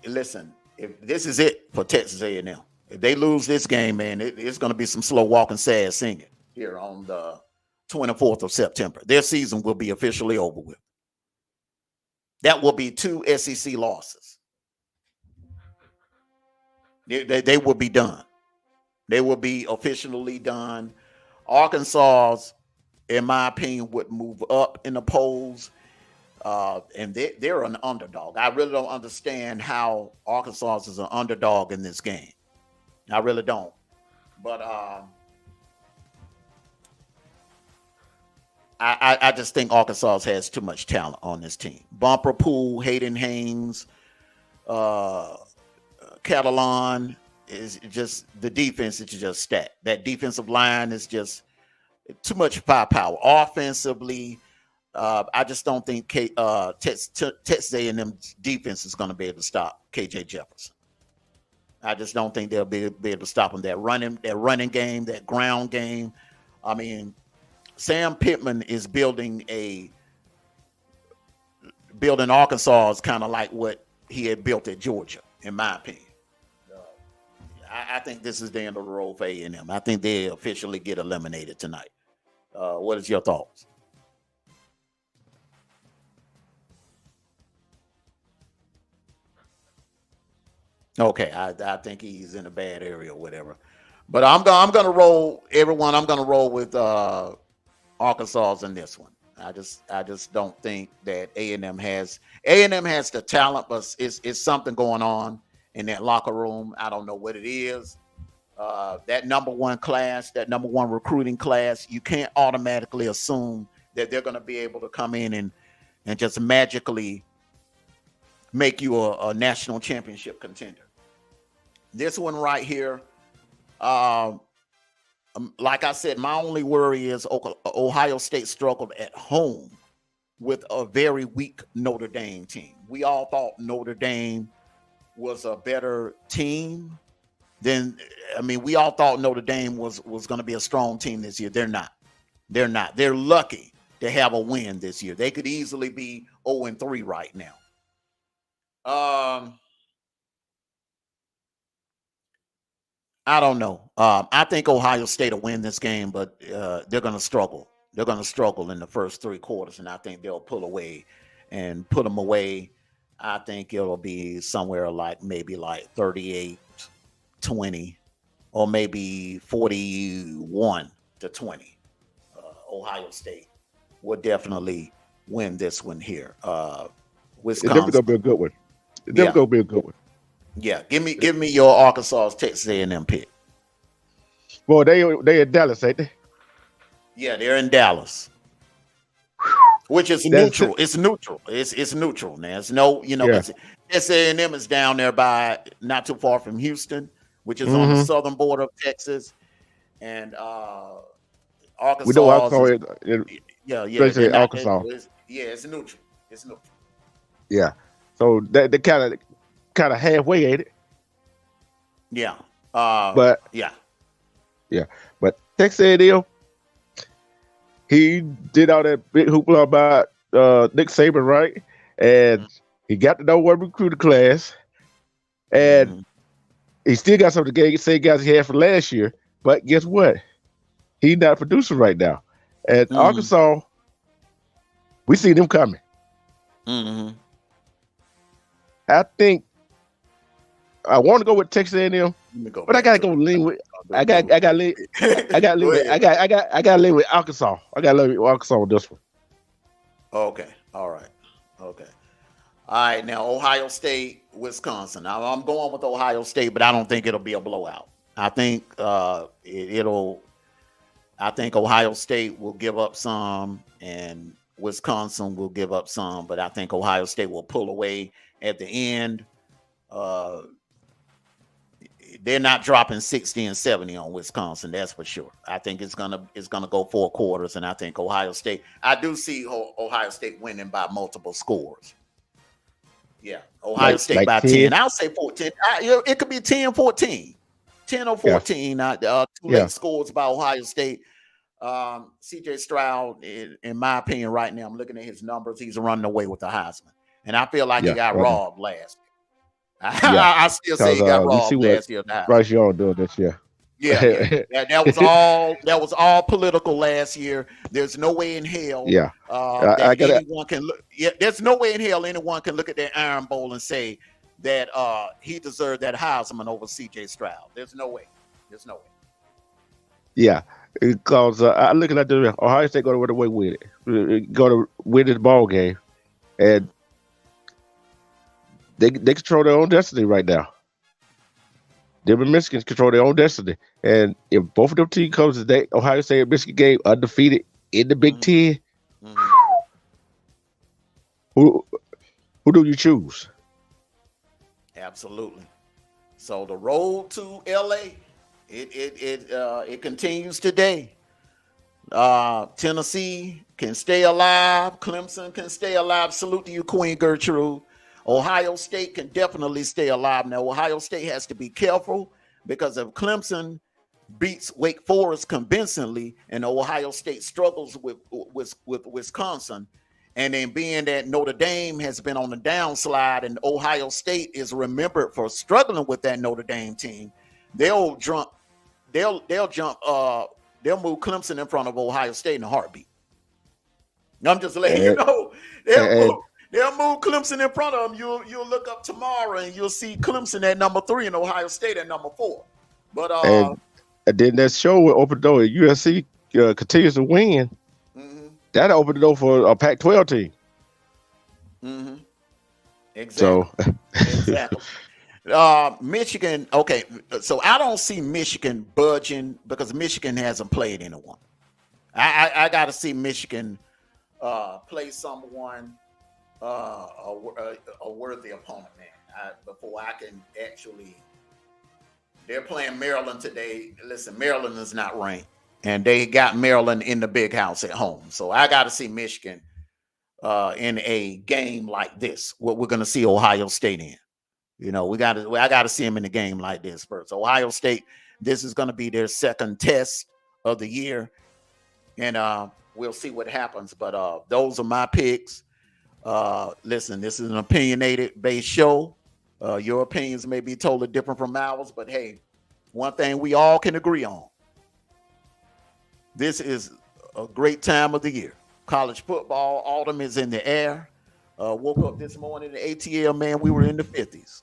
listen, if this is it for Texas A&M. If they lose this game, man, it's going to be some slow walking, sad singing here on the 24th of September. Their season will be officially over with. That will be 2 SEC losses. They will be done. They will be officially done. Arkansas, in my opinion, would move up in the polls. And they're an underdog. I really don't understand how Arkansas is an underdog in this game. I really don't. But I just think Arkansas has too much talent on this team. Bumper Pool, Hayden Haynes, Catalan is just, the defense is just stacked. That defensive line is just too much firepower. Offensively, I just don't think Texas A&M's defense is going to be able to stop KJ Jefferson. I just don't think they'll be able to stop him. That running game, that ground game. I mean, Sam Pittman is building Arkansas is kind of like what he had built at Georgia, in my opinion. I think this is the end of the road for A&M. I think they officially get eliminated tonight. What is your thoughts? Okay, I think he's in a bad area or whatever. But I'm gonna roll everyone. I'm gonna roll with Arkansas in this one. I just don't think that A&M has the talent, but it's something going on in that locker room. I don't know what it is. That number one recruiting class, you can't automatically assume that they're going to be able to come in and just magically make you a national championship contender. This one right here, like I said, my only worry is Ohio State struggled at home with a very weak Notre Dame team. We all thought Notre Dame was a better team we all thought Notre Dame was going to be a strong team this year. They're not. They're lucky to have a win this year. They could easily be 0-3 right now. I don't know. I think Ohio State will win this game, but they're going to struggle. They're going to struggle in the first 3 quarters, and I think they'll pull away and put them away. I think it'll be somewhere maybe 38-20 or maybe 41-20. Ohio State will definitely win this one here. Wisconsin. It's definitely going to be a good one. It's definitely going to be a good one. Yeah, give me your Arkansas Texas A&M pick. Well, they in Dallas, ain't they? Yeah, they're in Dallas, which is neutral. It's neutral. It's neutral. Now it's no, Texas A&M is down there by not too far from Houston, which is on the southern border of Texas, and Arkansas. We know Arkansas. Yeah, Arkansas. it's neutral. It's neutral. Yeah. So they kind of halfway, ain't it? Yeah. But Yeah. yeah. But Texas A&M, he did all that big hoopla about Nick Saban, right? And he got to know one recruiter class, and Mhm. he still got some of the same guys he had from last year. But guess what? He's not producing right now. And Mhm. Arkansas, we see them coming. Mhm. I think I want to go with Texas A&M, Let me go but I back gotta to go lean with. the do. I got Go lean with. ahead. I got lean with Arkansas. I got lean with Arkansas with this one. Okay. All right. Okay. All right. Now, Ohio State, Wisconsin. Now, I'm going with Ohio State, but I don't think it'll be a blowout. I think it'll. I think Ohio State will give up some, and Wisconsin will give up some, but I think Ohio State will pull away at the end. Uh, they're not dropping 60 and 70 on Wisconsin, that's for sure. I think it's gonna go 4 quarters, and I think Ohio State. I do see Ohio State winning by multiple scores. Yeah, Ohio State Like by 10. 10. I'll say 14. It could be 10, 14. 10 or Yeah. 14. Two Yeah. late scores by Ohio State. CJ Stroud, in my opinion, right now, I'm looking at his numbers. He's running away with the Heisman, and I feel like he Yeah. got Right. robbed last year. Yeah. I still say Because he got you see robbed what last year. At the Heisman. Bryce Young doing this year. Yeah. That was all. That was all political last year. There's no way in hell Yeah. that I gotta. anyone can look. Yeah, there's no way in hell anyone can look at that Iron Bowl and say that he deserved that Heisman over C.J. Stroud. There's no way. There's no way. Yeah. Because I looking at the Ohio State going to run away with it. Going to win this ball game, and they control their own destiny right now. Them and Michigan control their own destiny. And if both of them teams comes to that Ohio State and Michigan game undefeated in the Big Ten, who do you choose? Absolutely. So the road to LA, it continues today. Tennessee can stay alive. Clemson can stay alive. Salute to you, Queen Gertrude. Ohio State can definitely stay alive. Now, Ohio State has to be careful because if Clemson beats Wake Forest convincingly and Ohio State struggles with Wisconsin, and then being that Notre Dame has been on the downslide and Ohio State is remembered for struggling with that Notre Dame team, they'll move Clemson in front of Ohio State in a heartbeat. I'm just letting you know. They'll move Clemson in front of them. You'll look up tomorrow and you'll see Clemson at number 3 and Ohio State at number 4. But and then that show will open the door. USC continues to win. That opened the door for a Pac-12 team. Exactly. So exactly. Michigan. Okay, so I don't see Michigan budging because Michigan hasn't played anyone. I got to see Michigan play someone a worthy opponent, man. Before I can actually. They're playing Maryland today. Listen, Maryland is not ranked, and they got Maryland in the big house at home. So I got to see Michigan in a game like this. What we're going to see Ohio State in. You know, I got to see them in a game like this first. Ohio State, this is going to be their second test of the year, and we'll see what happens. But those are my picks. Listen, this is an opinionated based show. Your opinions may be totally different from ours, but hey, one thing we all can agree on. This is a great time of the year. College football, autumn is in the air. Woke up this morning in ATL, man, we were in the 50s.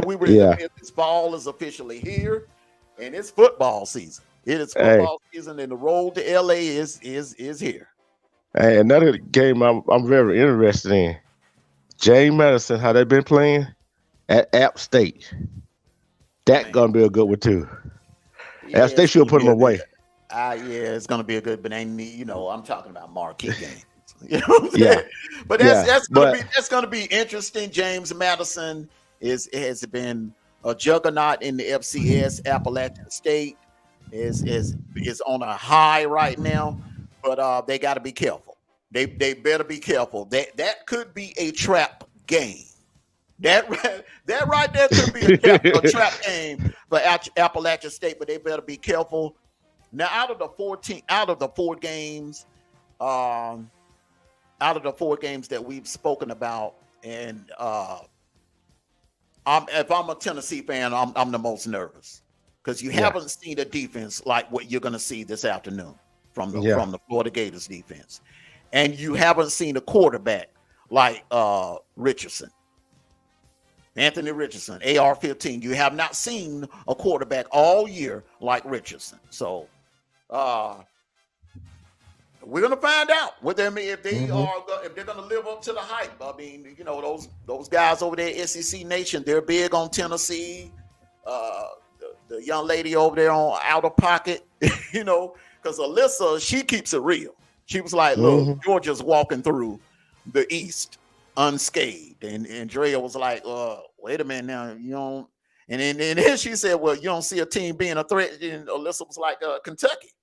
We were in the 50s. Fall is officially here, and it's football season. It is football season, and the road to LA is here. Hey, another game I'm very interested in. James Madison, how they been playing at App State. That's gonna be a good one too. Yeah, App State should put them away. Yeah, it's gonna be a good, but I'm talking about marquee games. You know what I'm saying? But that's gonna be interesting. James Madison has been a juggernaut in the FCS. Appalachian State is on a high right now, but they got to be careful. They better be careful. That could be a trap game. That right there could be a trap game for Appalachia State, but they better be careful. Now, out of the four games, out of the 4 games that we've spoken about, and if I'm a Tennessee fan, I'm the most nervous because you haven't seen a defense like what you're going to see this afternoon from the Florida Gators defense, and you haven't seen a quarterback like Richardson. Anthony Richardson, AR-15. You have not seen a quarterback all year like Richardson. So we're gonna find out if they're gonna live up to the hype. I mean, you know, those guys over there, SEC Nation, they're big on Tennessee. The young lady over there on Out of Pocket, you know, because Alyssa, she keeps it real. She was like, look, Georgia's walking through the East unscathed, and Drea was like, wait a minute now, you don't. And then she said, well, you don't see a team being a threat. And Alyssa was like, Kentucky,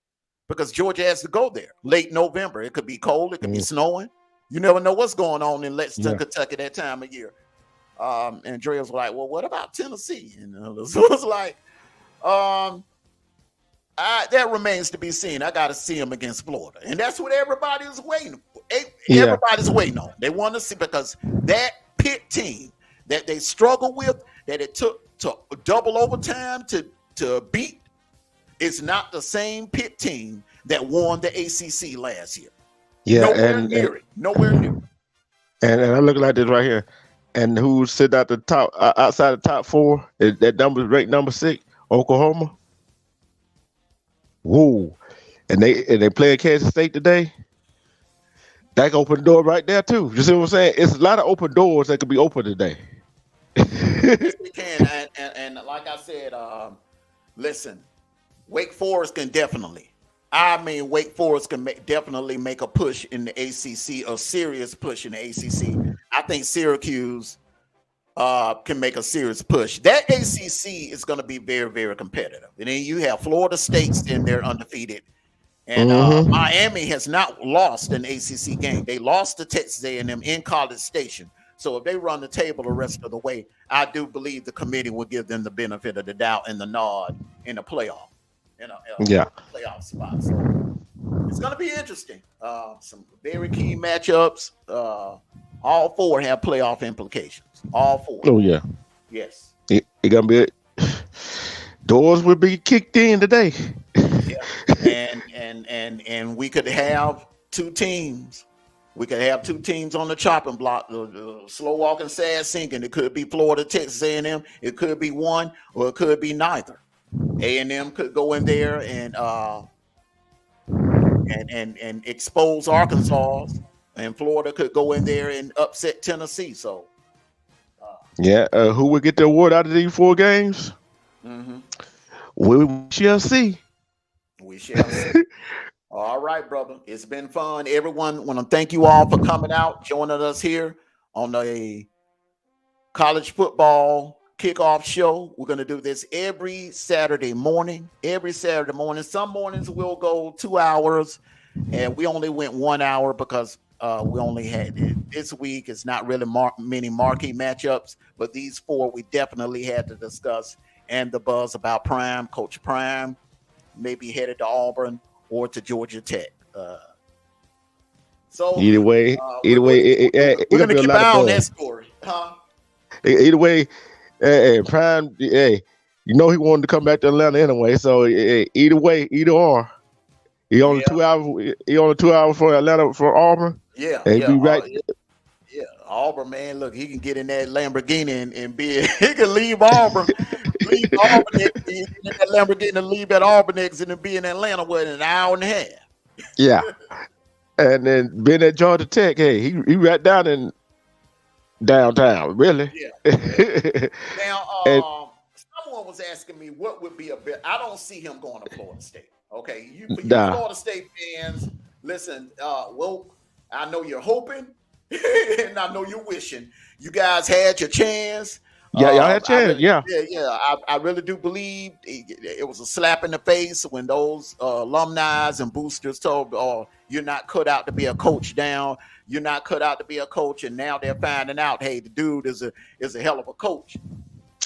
because Georgia has to go there late November. It could be cold, it could be snowing. You never know what's going on in Lexington, Kentucky that time of year. And Drea was like, well, what about Tennessee? And Alyssa was like, that remains to be seen. I got to see them against Florida, and that's what everybody is waiting for. Everybody's waiting on. They want to see, because that Pitt team that they struggled with, that it took to double overtime to beat, is not the same Pitt team that won the ACC last year. Yeah, nowhere near it. And I'm looking at this right here, and who sit at the top outside the top 4? That number ranked number 6, Oklahoma. Whoa, and they play at Kansas State today. That can open the door right there too. You see what I'm saying? It's a lot of open doors that could be open today. Yes, we can, and like I said, listen, Wake Forest can definitely. Wake Forest can definitely make a push in the ACC, a serious push in the ACC. I think Syracuse can make a serious push. That ACC is going to be very, very competitive. And then you have Florida State's in there undefeated. And Miami has not lost an ACC game. They lost to Texas A&M in College Station. So if they run the table the rest of the way, I do believe the committee will give them the benefit of the doubt and the nod in the playoff. Playoff spot. So it's going to be interesting. Some very key matchups. All 4 have playoff implications. All 4. Oh yeah. Yes. It gonna be doors will be kicked in today. Yeah. And we could have 2 teams. We could have 2 teams on the chopping block. The slow walking, sad sinking. It could be Florida, Texas A&M. It could be one, or it could be neither. A&M could go in there and expose Arkansas, and Florida could go in there and upset Tennessee. So, who would get the award out of these 4 games? We shall see. We shall see. All right, brother. It's been fun. Everyone, want to thank you all for coming out, joining us here on the college football kickoff show. We're going to do this every Saturday morning. Some mornings we'll go 2 hours, and we only went 1 hour because we only had this week. It's not really many marquee matchups, but these 4 we definitely had to discuss, and the buzz about Prime, Coach Prime, maybe headed to Auburn or to Georgia Tech. So either way, we're going to keep an eye on that story, huh? Either way, Prime, you know he wanted to come back to Atlanta anyway. So either way, either or. He only 2 hours. He only 2 hours from Atlanta for Auburn. Yeah, and be right. Auburn, man. Look, he can get in that Lamborghini and be. He can leave Auburn, leave Auburn, in that Lamborghini, and leave at Auburn exit and be in Atlanta within an hour and a half. Yeah, and then being at Georgia Tech, hey, he right down in downtown, really. Yeah. Now, someone was asking me what would be a bit. I don't see him going to Florida State. Okay, you Florida State fans, listen. Well, I know you're hoping, and I know you're wishing. You guys had your chance. Yeah, y'all had a chance. I really do believe it was a slap in the face when those alumni and boosters told, "Oh, you're not cut out to be a coach down. You're not cut out to be a coach." And now they're finding out, hey, the dude is a hell of a coach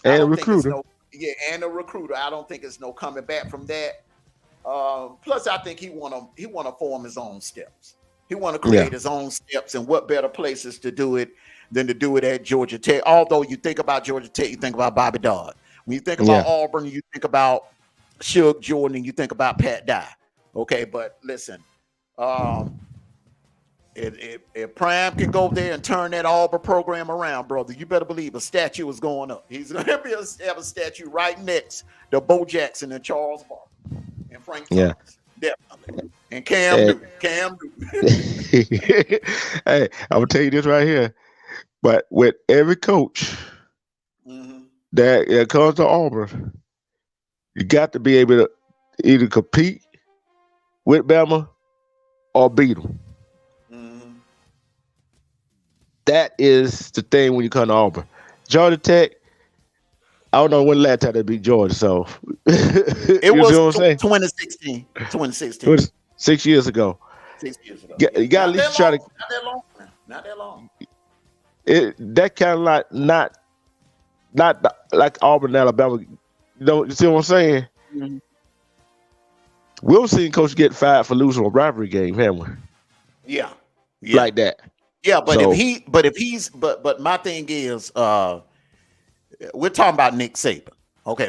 and a recruiter. And a recruiter. I don't think it's no coming back from that. Plus, I think he want to form his own steps. He want to create his own steps, and what better places to do it than to do it at Georgia Tech. Although you think about Georgia Tech, you think about Bobby Dodd. When you think about Auburn, you think about Suge Jordan, and you think about Pat Dye. Okay, but listen, if Prime can go there and turn that Auburn program around, brother, you better believe a statue is going up. He's going to have a statue right next to Bo Jackson and Charles Barkley and Frank Thomas. Definitely. And Cam Newton. Hey, I'm going to tell you this right here. But with every coach that comes to Auburn, you got to be able to either compete with Bama or beat them. That is the thing when you come to Auburn. Georgia Tech, I don't know when the last time they beat Georgia, so it was 2016. 6 years ago. 6 years ago. You got at least try to. Not that long. That kind of not like Auburn, Alabama. You see what I'm saying? Mm-hmm. We've seen coach get fired for losing a rivalry game, haven't we? Yeah. Like that. Yeah, but but my thing is, we're talking about Nick Saban. Okay,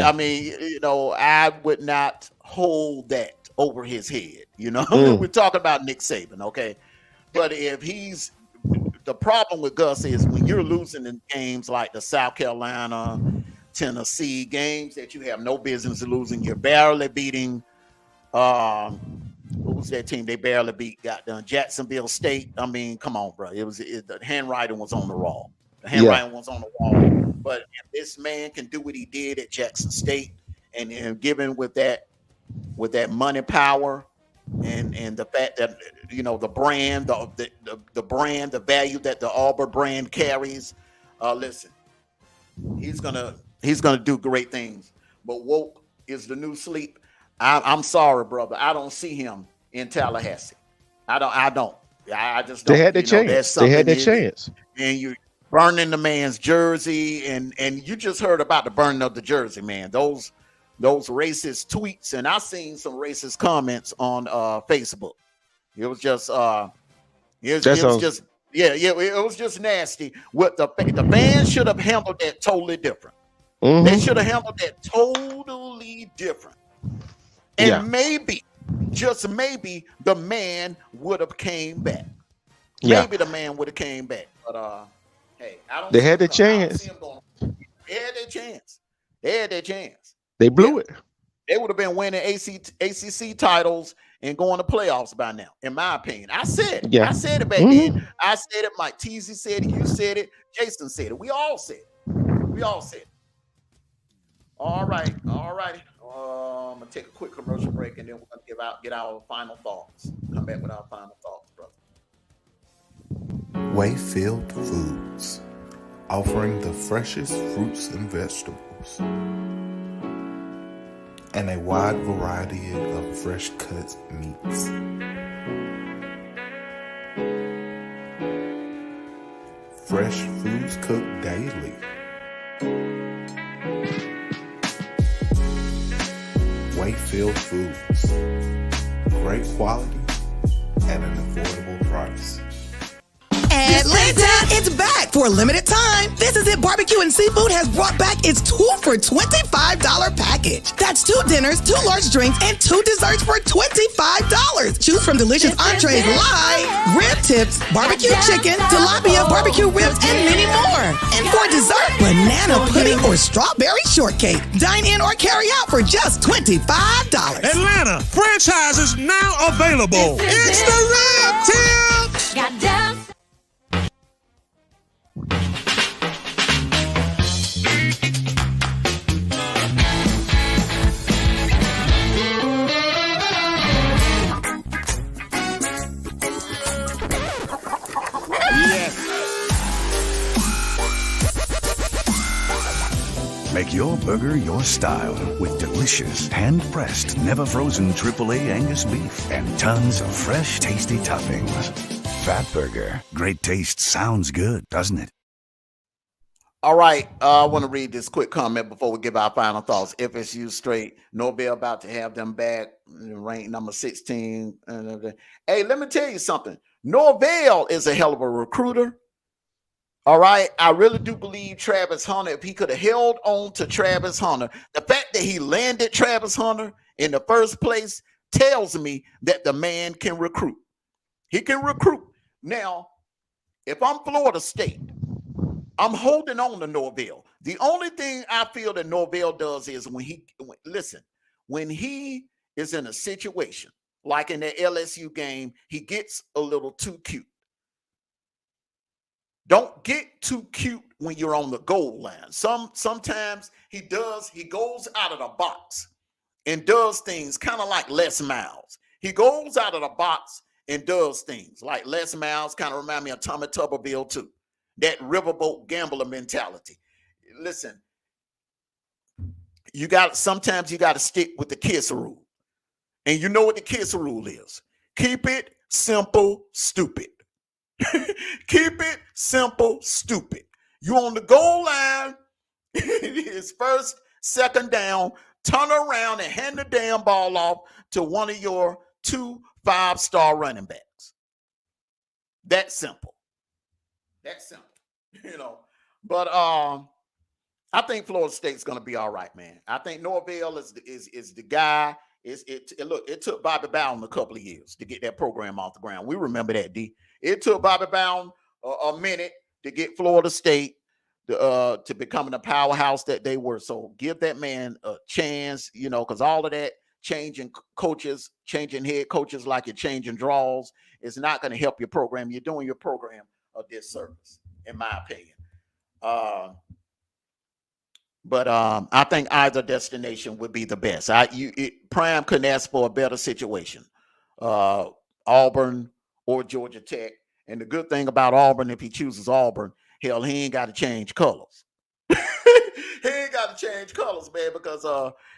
I mean, I would not hold that over his head. We're talking about Nick Saban. Okay, but if he's the problem with Gus is when you're losing in games like the South Carolina, Tennessee games that you have no business losing, you're barely beating. What was that team they barely beat? Got done Jacksonville State. I mean, come on, bro. The handwriting was on the wall. The handwriting was on the wall. But if this man can do what he did at Jackson State, and given with that money power, and the fact that the brand, the brand, the value that the Auburn brand carries, listen, he's gonna do great things. But woke is the new sleep. I'm sorry, brother. I don't see him in Tallahassee. I don't. I just don't. They had their chance. They had their chance. And you burning the man's jersey, and you just heard about the burning of the jersey, man. Those racist tweets, and I seen some racist comments on Facebook. It was just it was just nasty. What the fans should have handled that totally different. Mm-hmm. They should have handled that totally different. And maybe, just maybe, the man would have came back. Maybe the man would have came back. But hey, I don't. They had their chance. They had their chance. They had their chance. They blew it. They would have been winning ACC titles and going to playoffs by now, in my opinion. I said it. I said it back then. I said it. Mike Teasy said it. You said it. Jason said it. We all said it. All right. I'm gonna take a quick commercial break, and then we're gonna get our final thoughts. Come back with our final thoughts, brother. Wayfield Foods, offering the freshest fruits and vegetables and a wide variety of fresh cut meats. Fresh foods cooked daily. Wayfield Foods. Great quality at an affordable price. Atlanta, it's back for a limited time. This Is It Barbecue and Seafood has brought back its 2 for $25 package. That's 2 dinners, 2 large drinks, and 2 desserts for $25. Choose from delicious entrees like rib tips, barbecue chicken, tilapia, barbecue ribs, and many more. And for dessert, banana pudding or strawberry shortcake. Dine in or carry out for just $25. Atlanta, franchises now available. It's the Rib Tips. Goddamn. Fatburger your style with delicious, hand-pressed, never-frozen AAA Angus beef and tons of fresh, tasty toppings. Fatburger. Great taste sounds good, doesn't it? All right. I want to read this quick comment before we give our final thoughts. FSU straight. Norvell about to have them back. Rank number 16. Hey, let me tell you something. Norvell is a hell of a recruiter. All right. I really do believe Travis Hunter, if he could have held on to Travis Hunter, the fact that he landed Travis Hunter in the first place tells me that the man can recruit. He can recruit. Now, if I'm Florida State, I'm holding on to Norvell. The only thing I feel that Norvell does is when he is in a situation like in the LSU game, he gets a little too cute. Don't get too cute when you're on the goal line. Sometimes he goes out of the box and does things kind of like Les Miles. He goes out of the box and does things like Les Miles, kind of remind me of Tommy Tuberville too. That riverboat gambler mentality. Listen, sometimes you got to stick with the KISS rule. And you know what the KISS rule is. Keep it simple, stupid. Keep it simple, stupid. You on the goal line, it's first, second down, turn around and hand the damn ball off to one of your 2 5-star running backs. That's simple. That's simple. But I think Florida State's going to be all right, man. I think Norvell is the guy. It took Bobby Bowden a couple of years to get that program off the ground. We remember that, D. It took Bobby Bowden a minute to get Florida State to becoming a powerhouse that they were. So give that man a chance, because all of that changing coaches, changing head coaches like you're changing draws is not going to help your program. You're doing your program a disservice, in my opinion. But I think either destination would be the best. Prime couldn't ask for a better situation. Auburn or Georgia Tech. And the good thing about Auburn, if he chooses Auburn, hell, he ain't got to change colors. He ain't got to change colors, man, because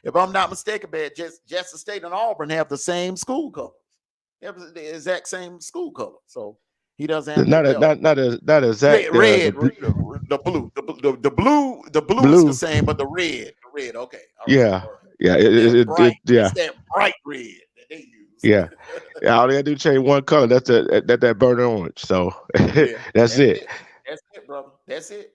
if I'm not mistaken, man, Jackson State and Auburn have the same school colors. They have the exact same school color. So he doesn't have not exact. Red, the blue is the same, but the red. Okay. All yeah, right. Yeah, It's that bright red that they use. Yeah, all they gotta do is change one color. That's that burnt orange. So that's it. That's it, brother. That's it.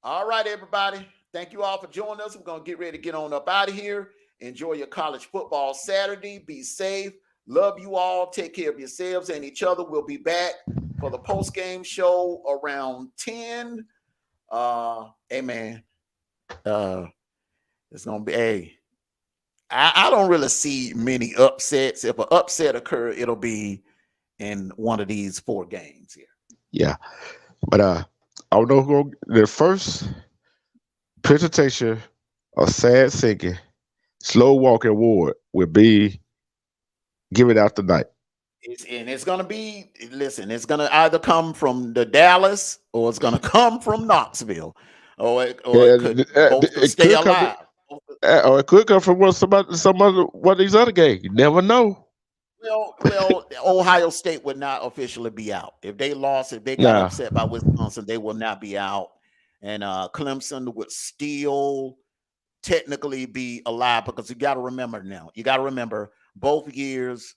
All right, everybody. Thank you all for joining us. We're gonna get ready to get on up out of here. Enjoy your college football Saturday. Be safe. Love you all. Take care of yourselves and each other. We'll be back for the post-game show around 10. Hey man. It's gonna be I don't really see many upsets. If an upset occur, it'll be in one of these 4 games here. Yeah. But I don't know who the first presentation of Sad Singing, Slow Walking Award will be given out tonight. It's going to be, listen, it's going to either come from the Dallas or it's going to come from Knoxville. It could stay alive. Or it could come from one of these other games. You never know. Well, Ohio State would not officially be out. If they lost, if they got upset by Wisconsin, they will not be out. And Clemson would still technically be alive because you got to remember both years.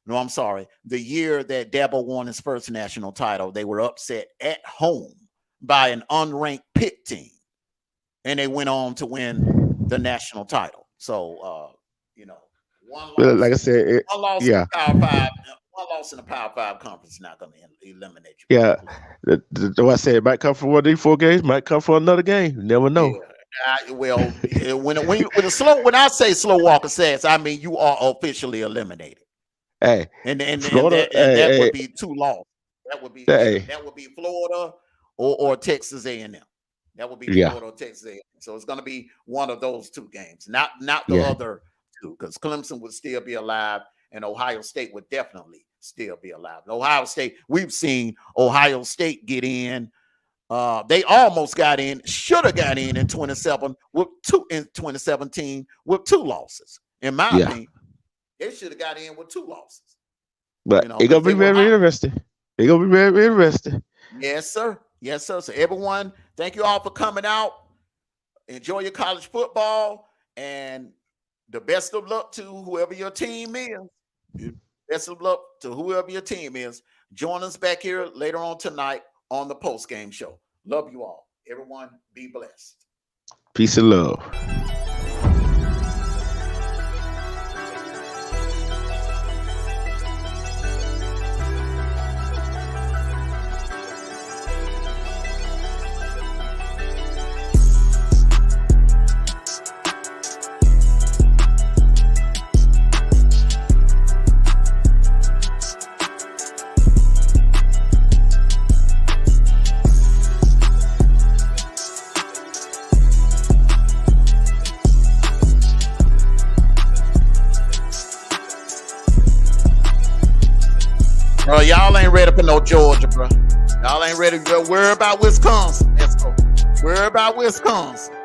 No, I'm sorry. The year that Dabo won his first national title, they were upset at home by an unranked Pitt team. And they went on to win the national title. So, one loss, like I said, one loss in the Power 5, one loss in the Power 5 conference is not going to eliminate you. Yeah. I said it might come from one of these 4 games, might come from another game. You never know. Yeah. When I say slow walker says, I mean you are officially eliminated. Hey, and Florida, that would be 2 losses. That would be Florida or Texas A&M. That would be Florida or Texas A&M. So it's going to be one of those 2 games, not the other 2, because Clemson would still be alive and Ohio State would definitely still be alive. Ohio State, we've seen Ohio State get in They almost got in, should have got in 2017 with 2 losses. In my opinion, they should have got in with 2 losses. But it's gonna be very interesting. It's gonna be very interesting. Yes, sir. Yes, sir. So everyone, thank you all for coming out. Enjoy your college football, and the best of luck to whoever your team is. Best of luck to whoever your team is. Join us back here later on tonight on the post-game show. Love you all. Everyone, be blessed. Peace and love. Bro, y'all ain't ready for no Georgia, bro. Y'all ain't ready to worry about Wisconsin. Let's go. Worry about Wisconsin.